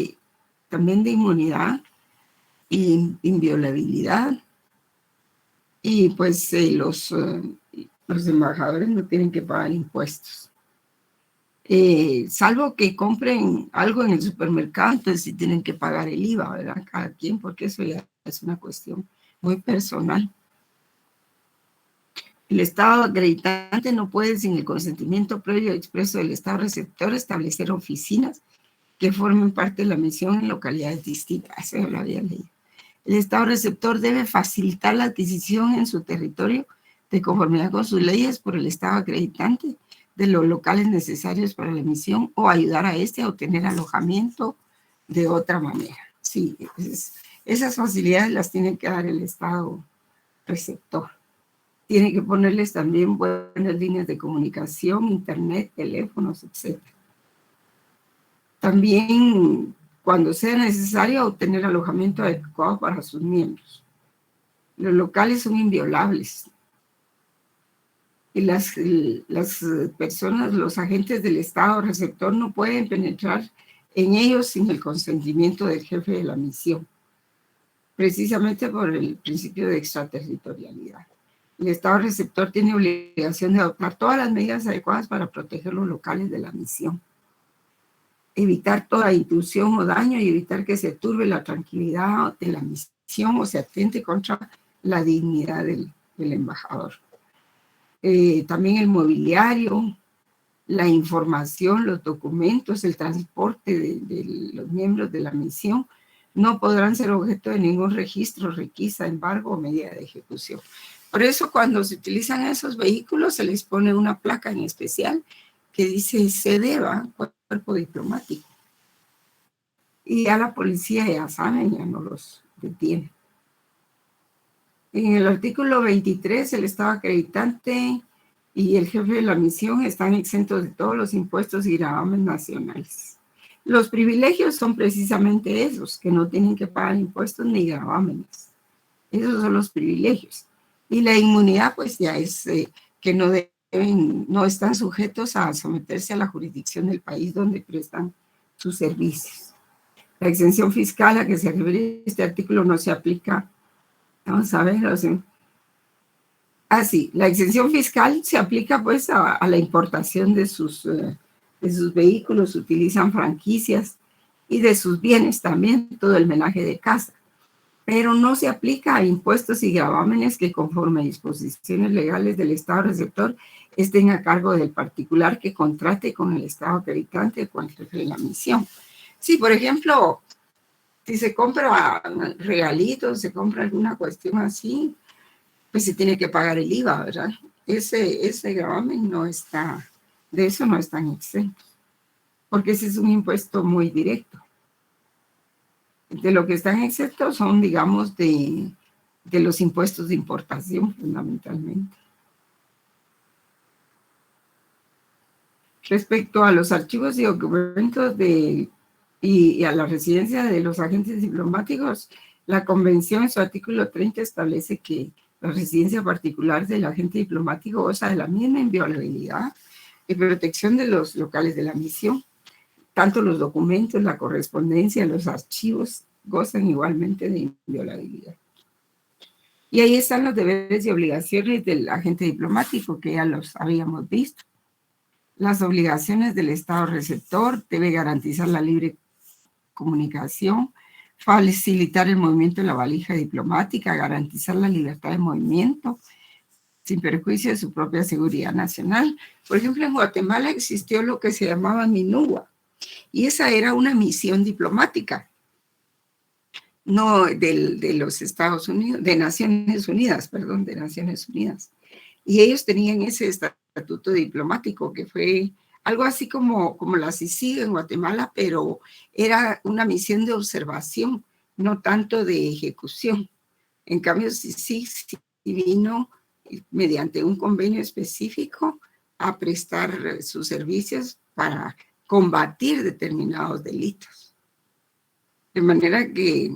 Speaker 1: también de inmunidad y inviolabilidad, y pues los embajadores no tienen que pagar impuestos. Salvo que compren algo en el supermercado, entonces sí tienen que pagar el IVA, ¿verdad?, cada quien, porque eso ya es una cuestión muy personal. El Estado acreditante no puede, sin el consentimiento previo expreso del Estado receptor, establecer oficinas que formen parte de la misión en localidades distintas. Eso ya lo había leído. El Estado receptor debe facilitar la adquisición en su territorio, de conformidad con sus leyes, por el Estado acreditante, de los locales necesarios para la misión, o ayudar a este a obtener alojamiento de otra manera. Sí, esas facilidades las tiene que dar el Estado receptor. Tiene que ponerles también buenas líneas de comunicación, internet, teléfonos, etc. También, cuando sea necesario, obtener alojamiento adecuado para sus miembros. Los locales son inviolables. Y las personas, los agentes del Estado receptor, no pueden penetrar en ellos sin el consentimiento del jefe de la misión, precisamente por el principio de extraterritorialidad. El Estado receptor tiene obligación de adoptar todas las medidas adecuadas para proteger los locales de la misión, evitar toda intrusión o daño y evitar que se turbe la tranquilidad de la misión o se atente contra la dignidad del embajador. También el mobiliario, la información, los documentos, el transporte de los miembros de la misión no podrán ser objeto de ningún registro, requisa, embargo o medida de ejecución. Por eso, cuando se utilizan esos vehículos, se les pone una placa en especial que dice CDEVA, cuerpo diplomático. Y ya la policía ya saben, ya no los detiene. En el artículo 23, el Estado acreditante y el jefe de la misión están exentos de todos los impuestos y gravámenes nacionales. Los privilegios son precisamente esos, que no tienen que pagar impuestos ni gravámenes. Esos son los privilegios. Y la inmunidad, pues ya es que no están sujetos a someterse a la jurisdicción del país donde prestan sus servicios. La exención fiscal a que se refiere este artículo no se aplica. Vamos a ver, sí, la exención fiscal se aplica pues a la importación de sus vehículos, utilizan franquicias y de sus bienes también, todo el menaje de casa. Pero no se aplica a impuestos y gravámenes que conforme a disposiciones legales del Estado receptor estén a cargo del particular que contrate con el Estado acreditante con el jefe de la misión. Sí, por ejemplo, si se compra regalitos, se compra alguna cuestión así, pues se tiene que pagar el IVA, ¿verdad? Ese gravamen no está, de eso no están exentos, porque ese es un impuesto muy directo. De lo que están exentos son, digamos, de los impuestos de importación, fundamentalmente. Respecto a los archivos y documentos y a la residencia de los agentes diplomáticos, la Convención en su artículo 30 establece que la residencia particular del agente diplomático goza de la misma inviolabilidad y protección de los locales de la misión. Tanto los documentos, la correspondencia, los archivos gozan igualmente de inviolabilidad. Y ahí están los deberes y obligaciones del agente diplomático, que ya los habíamos visto. Las obligaciones del Estado receptor: debe garantizar la libre comunicación, facilitar el movimiento de la valija diplomática, garantizar la libertad de movimiento, sin perjuicio de su propia seguridad nacional. Por ejemplo, en Guatemala existió lo que se llamaba MINUA, y esa era una misión diplomática, no de los Estados Unidos, de Naciones Unidas. Y ellos tenían ese estatuto diplomático que fue algo así como la CICIG en Guatemala, pero era una misión de observación, no tanto de ejecución. En cambio, CICIG vino mediante un convenio específico a prestar sus servicios para combatir determinados delitos. De manera que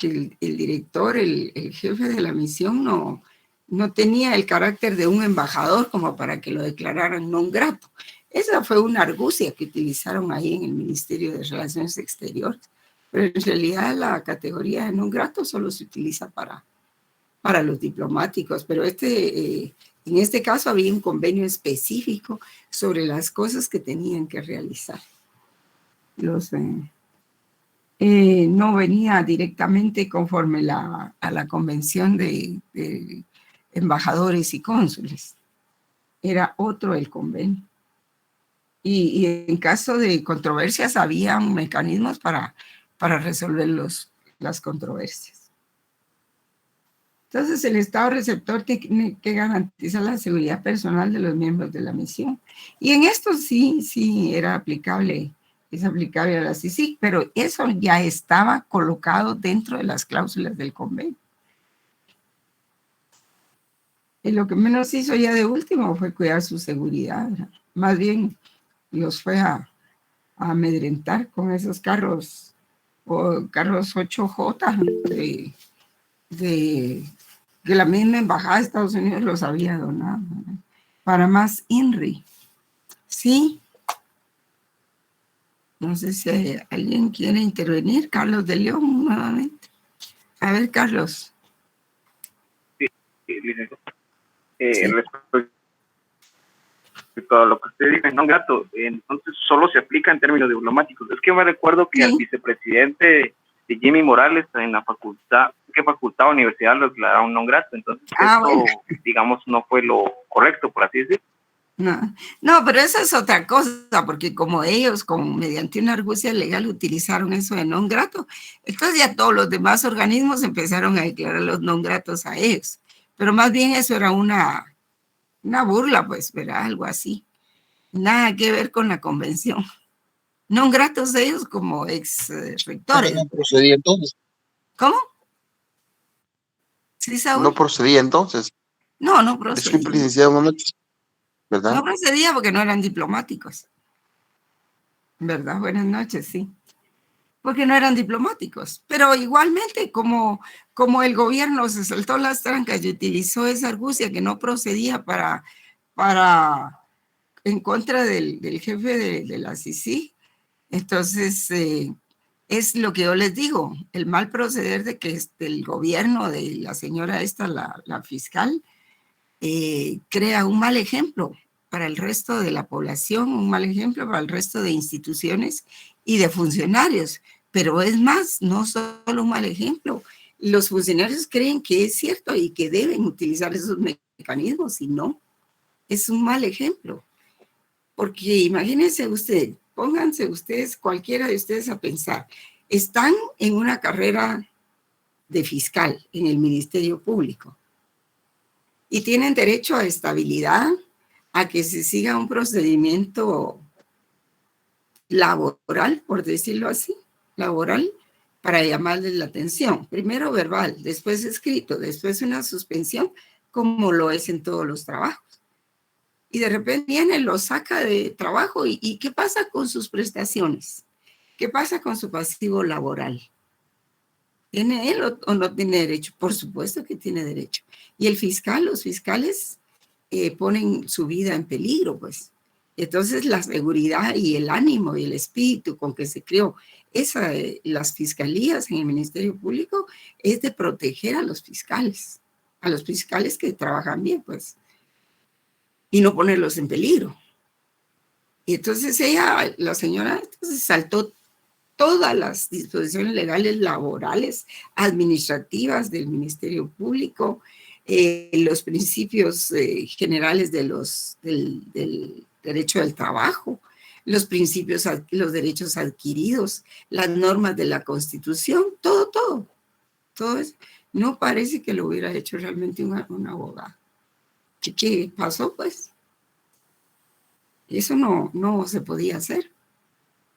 Speaker 1: el director, el jefe de la misión, no tenía el carácter de un embajador como para que lo declararan non grato. Esa fue una argucia que utilizaron ahí en el Ministerio de Relaciones Exteriores, pero en realidad la categoría de non grato solo se utiliza para los diplomáticos, pero en este caso había un convenio específico sobre las cosas que tenían que realizar. No venía directamente conforme a la convención de embajadores y cónsules. Era otro el convenio. Y en caso de controversias había mecanismos para resolver las controversias. Entonces el Estado receptor tiene que garantizar la seguridad personal de los miembros de la misión. Y en esto sí era aplicable. Es aplicable a la CICIG, pero eso ya estaba colocado dentro de las cláusulas del convenio. Y lo que menos hizo ya de último fue cuidar su seguridad. Más bien los fue a amedrentar con esos carros 8J que la misma embajada de Estados Unidos los había donado, ¿no? Para más INRI. Sí. No sé si alguien quiere intervenir. Carlos de León, nuevamente. A ver, Carlos.
Speaker 2: Sí, licenciado. Respecto a lo que usted dice, non grato, entonces solo se aplica en términos diplomáticos. Es que me recuerdo que al vicepresidente Jimmy Morales en la facultad de universidad lo declararon non grato, entonces bueno, digamos, no fue lo correcto, por así decirlo.
Speaker 1: No, pero eso es otra cosa, porque como ellos, mediante una argucia legal, utilizaron eso de non grato, entonces ya todos los demás organismos empezaron a declarar los non gratos a ellos. Pero más bien eso era una burla, pues, ¿verdad? Algo así. Nada que ver con la convención. Non gratos ellos como ex rectores.
Speaker 7: ¿No procedía entonces?
Speaker 1: ¿Cómo? ¿Sí, Saúl?
Speaker 7: ¿No procedía entonces?
Speaker 1: No procedía.
Speaker 7: Disculpe, licenciado, ¿verdad?
Speaker 1: No procedía porque no eran diplomáticos. ¿Verdad? Buenas noches, sí. porque no eran diplomáticos. Pero igualmente, como el gobierno se saltó las trancas y utilizó esa argucia que no procedía para en contra del jefe de la CICI, entonces es lo que yo les digo, el mal proceder de que el gobierno de la señora esta, la fiscal, crea un mal ejemplo para el resto de la población, un mal ejemplo para el resto de instituciones y de funcionarios. Pero es más, no solo un mal ejemplo. Los funcionarios creen que es cierto y que deben utilizar esos mecanismos y no. Es un mal ejemplo. Porque imagínense ustedes, pónganse ustedes, cualquiera de ustedes a pensar, están en una carrera de fiscal en el Ministerio Público y tienen derecho a estabilidad, a que se siga un procedimiento laboral, por decirlo así, laboral, para llamarles la atención. Primero verbal, después escrito, después una suspensión, como lo es en todos los trabajos. Y de repente viene, lo saca de trabajo y ¿qué pasa con sus prestaciones? ¿Qué pasa con su pasivo laboral? ¿Tiene él o no tiene derecho? Por supuesto que tiene derecho. Y el fiscal, los fiscales ponen su vida en peligro, pues. Entonces la seguridad y el ánimo y el espíritu con que se creó las fiscalías en el Ministerio Público es de proteger a los fiscales que trabajan bien, pues, y no ponerlos en peligro. Y entonces la señora, saltó todas las disposiciones legales, laborales, administrativas del Ministerio Público, los principios generales del derecho del trabajo, los derechos adquiridos, las normas de la Constitución, todo eso. No parece que lo hubiera hecho realmente un abogado. ¿Qué pasó, pues? Eso no se podía hacer,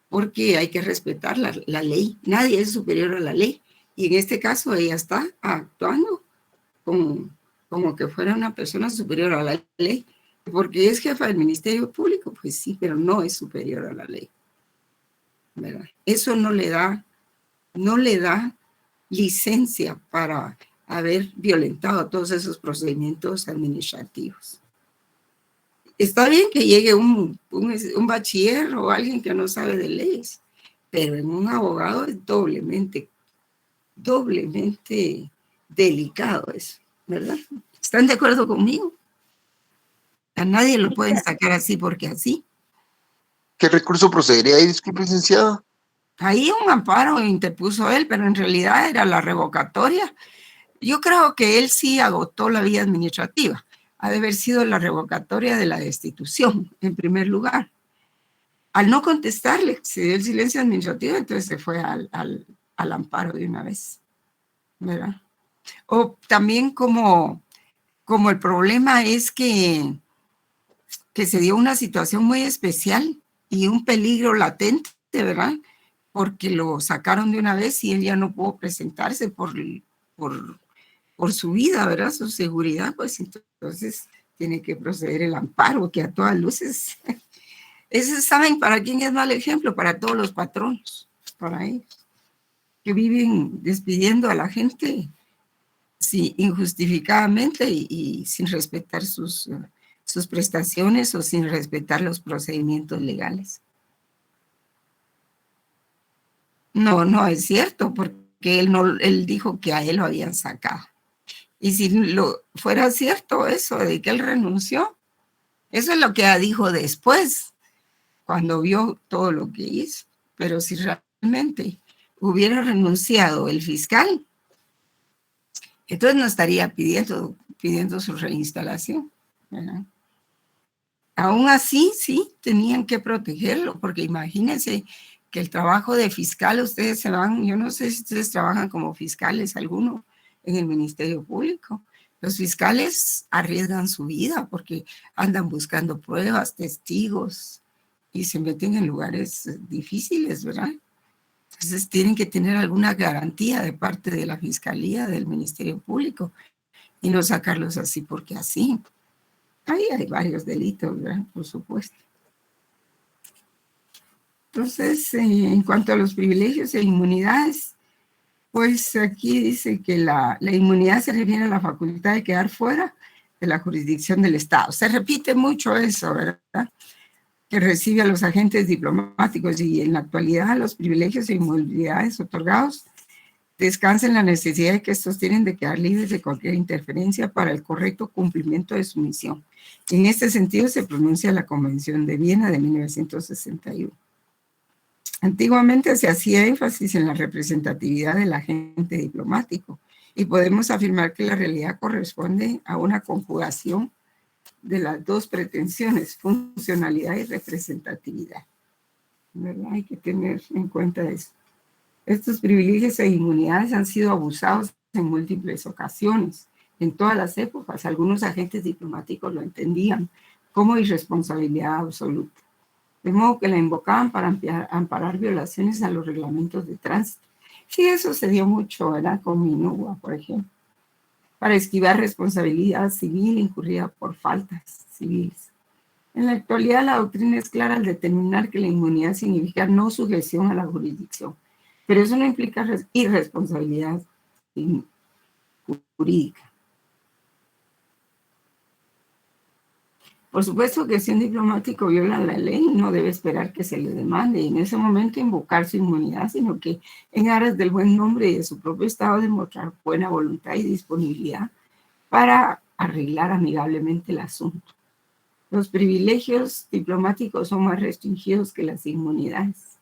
Speaker 1: porque hay que respetar la ley. Nadie es superior a la ley. Y en este caso ella está actuando como que fuera una persona superior a la ley, porque es jefa del Ministerio Público, pues sí, pero no es superior a la ley, ¿verdad? Eso no le da licencia para haber violentado todos esos procedimientos administrativos. Está bien que llegue un bachiller o alguien que no sabe de leyes, pero en un abogado es doblemente delicado eso, ¿verdad? ¿Están de acuerdo conmigo? A nadie lo pueden sacar así porque así.
Speaker 7: ¿Qué recurso procedería ahí? Disculpe, licenciada.
Speaker 1: Ahí un amparo interpuso él, pero en realidad era la revocatoria. Yo creo que él sí agotó la vía administrativa. Ha de haber sido la revocatoria de la destitución, en primer lugar. Al no contestarle, se dio el silencio administrativo, entonces se fue al amparo de una vez, ¿verdad? O también como el problema es que se dio una situación muy especial y un peligro latente, ¿verdad? Porque lo sacaron de una vez y él ya no pudo presentarse por su vida, ¿verdad? Su seguridad, pues entonces tiene que proceder el amparo, que a todas luces, ¿saben para quién es mal ejemplo? Para todos los patronos, para ellos, que viven despidiendo a la gente sí, injustificadamente y sin respetar sus prestaciones o sin respetar los procedimientos legales. No es cierto, porque él dijo que a él lo habían sacado. Y si fuera cierto eso de que él renunció, eso es lo que dijo después, cuando vio todo lo que hizo. Pero si realmente hubiera renunciado el fiscal, entonces no estaría pidiendo su reinstalación, ¿verdad? Aún así, sí, tenían que protegerlo, porque imagínense que el trabajo de fiscal, ustedes se van, yo no sé si ustedes trabajan como fiscales, alguno en el Ministerio Público. Los fiscales arriesgan su vida porque andan buscando pruebas, testigos y se meten en lugares difíciles, ¿verdad? Entonces tienen que tener alguna garantía de parte de la Fiscalía, del Ministerio Público y no sacarlos así porque así. Ahí hay varios delitos, ¿verdad? Por supuesto. Entonces, en cuanto a los privilegios e inmunidades, pues aquí dice que la inmunidad se refiere a la facultad de quedar fuera de la jurisdicción del Estado. Se repite mucho eso, ¿verdad? Que recibe a los agentes diplomáticos, y en la actualidad los privilegios e inmunidades otorgados descansan en la necesidad de que estos tienen de quedar libres de cualquier interferencia para el correcto cumplimiento de su misión. En este sentido se pronuncia la Convención de Viena de 1961. Antiguamente se hacía énfasis en la representatividad del agente diplomático, y podemos afirmar que la realidad corresponde a una conjugación de las dos pretensiones, funcionalidad y representatividad, ¿verdad? Hay que tener en cuenta eso. Estos privilegios e inmunidades han sido abusados en múltiples ocasiones, en todas las épocas. Algunos agentes diplomáticos lo entendían como irresponsabilidad absoluta, de modo que la invocaban para amparar violaciones a los reglamentos de tránsito. Sí, eso se dio mucho, ¿verdad? Con Minúa, por ejemplo, para esquivar responsabilidad civil incurrida por faltas civiles. En la actualidad, la doctrina es clara al determinar que la inmunidad significa no sujeción a la jurisdicción, pero eso no implica irresponsabilidad jurídica. Por supuesto que si un diplomático viola la ley, no debe esperar que se le demande y en ese momento invocar su inmunidad, sino que en aras del buen nombre y de su propio Estado demostrar buena voluntad y disponibilidad para arreglar amigablemente el asunto. Los privilegios diplomáticos son más restringidos que las inmunidades.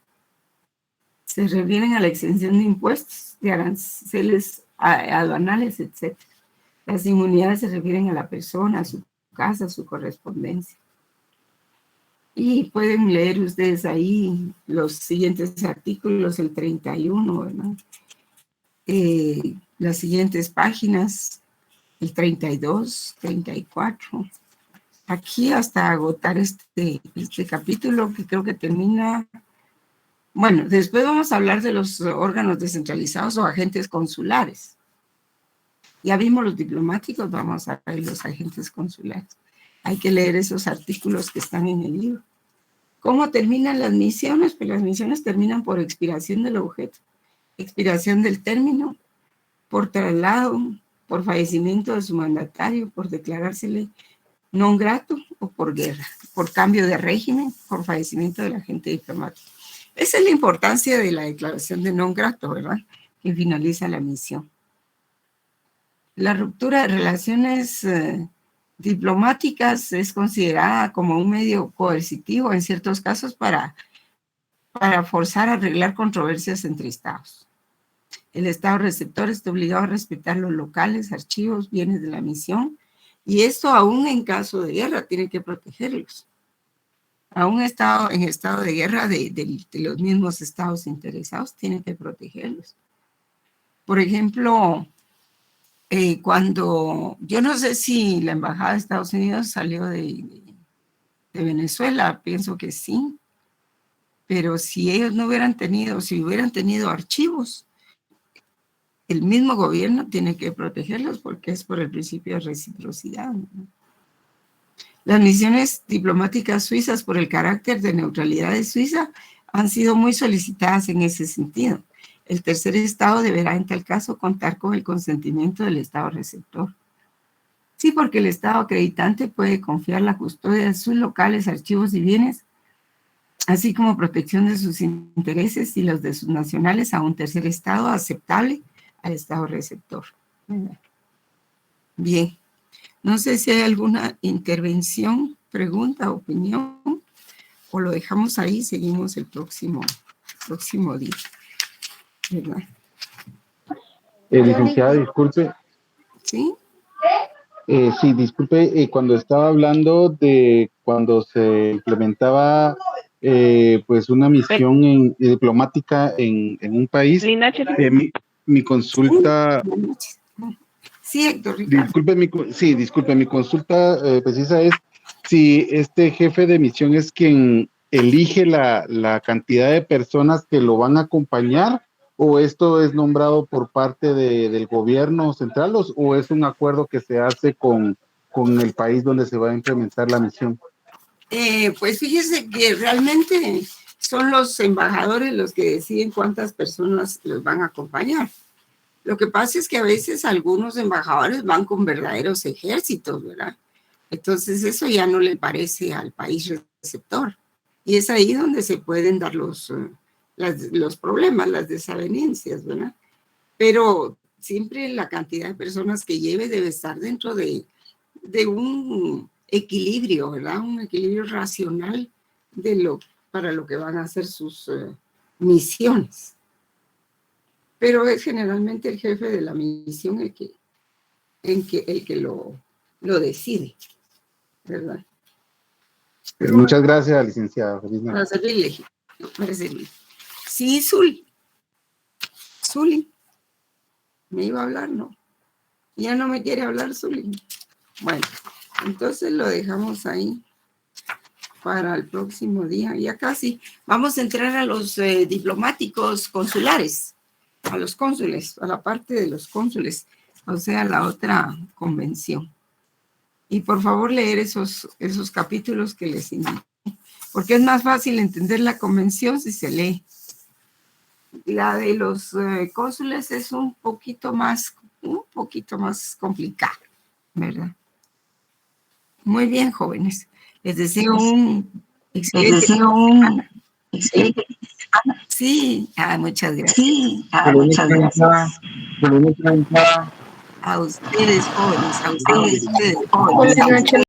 Speaker 1: Se refieren a la exención de impuestos, de aranceles aduanales, etc. Las inmunidades se refieren a la persona, a su casa, su correspondencia. Y pueden leer ustedes ahí los siguientes artículos, el 31, ¿verdad? Las siguientes páginas, el 32, 34. Aquí hasta agotar este capítulo que creo que termina. Bueno, después vamos a hablar de los órganos descentralizados o agentes consulares. Ya vimos los diplomáticos, vamos a ver los agentes consulares. Hay que leer esos artículos que están en el libro. ¿Cómo terminan las misiones? Pues las misiones terminan por expiración del objeto, expiración del término, por traslado, por fallecimiento de su mandatario, por declarársele non grato o por guerra, por cambio de régimen, por fallecimiento del agente diplomático. Esa es la importancia de la declaración de non grato, ¿verdad? Que finaliza la misión. La ruptura de relaciones diplomáticas es considerada como un medio coercitivo en ciertos casos para forzar a arreglar controversias entre estados. El estado receptor está obligado a respetar los locales, archivos, bienes de la misión, y esto aún en caso de guerra tiene que protegerlos. Aún en estado de guerra de los mismos estados interesados tienen que protegerlos. Por ejemplo, cuando, yo no sé si la embajada de Estados Unidos salió de Venezuela, pienso que sí, pero si ellos no hubieran tenido, si hubieran tenido archivos, el mismo gobierno tiene que protegerlos porque es por el principio de reciprocidad, ¿no? Las misiones diplomáticas suizas, por el carácter de neutralidad de Suiza, han sido muy solicitadas en ese sentido. El tercer estado deberá en tal caso contar con el consentimiento del estado receptor. Sí, porque el estado acreditante puede confiar la custodia de sus locales, archivos y bienes, así como protección de sus intereses y los de sus nacionales a un tercer estado aceptable al estado receptor. Bien, no sé si hay alguna intervención, pregunta, opinión, o lo dejamos ahí y seguimos el próximo día. ¿Verdad?
Speaker 8: Licenciada, disculpe.
Speaker 1: ¿Sí?
Speaker 8: Sí, disculpe, cuando estaba hablando de cuando se implementaba pues una misión diplomática en un país, mi consulta...
Speaker 1: Sí, Héctor Ricardo.
Speaker 8: Disculpe, mi consulta precisa es si este jefe de misión es quien elige la cantidad de personas que lo van a acompañar, o esto es nombrado por parte del gobierno central, o es un acuerdo que se hace con el país donde se va a implementar la misión.
Speaker 1: Pues fíjese que realmente son los embajadores los que deciden cuántas personas los van a acompañar. Lo que pasa es que a veces algunos embajadores van con verdaderos ejércitos, ¿verdad? Entonces eso ya no le parece al país receptor. Y es ahí donde se pueden dar los problemas, las desavenencias, ¿verdad? Pero siempre la cantidad de personas que lleve debe estar dentro de un equilibrio, ¿verdad? Un equilibrio racional para lo que van a hacer sus misiones. Pero es generalmente el jefe de la misión el que lo decide, ¿verdad?
Speaker 8: Muchas gracias, licenciada. Feliz noche.
Speaker 1: Para servirle. Sí, Zuli, me iba a hablar, ¿no? Ya no me quiere hablar, Zuli. Bueno, entonces lo dejamos ahí para el próximo día. Ya casi vamos a entrar a los diplomáticos consulares, a los cónsules, a la parte de los cónsules, o sea, la otra convención. Y por favor leer esos capítulos que les indico, porque es más fácil entender la convención si se lee. La de los cónsules es un poquito más complicada, ¿verdad? Muy bien, jóvenes. Les deseo un excelente. Sí, muchas gracias. Sí, muchas gracias. A ustedes, jóvenes, a ustedes, jóvenes.
Speaker 3: Buenas noches.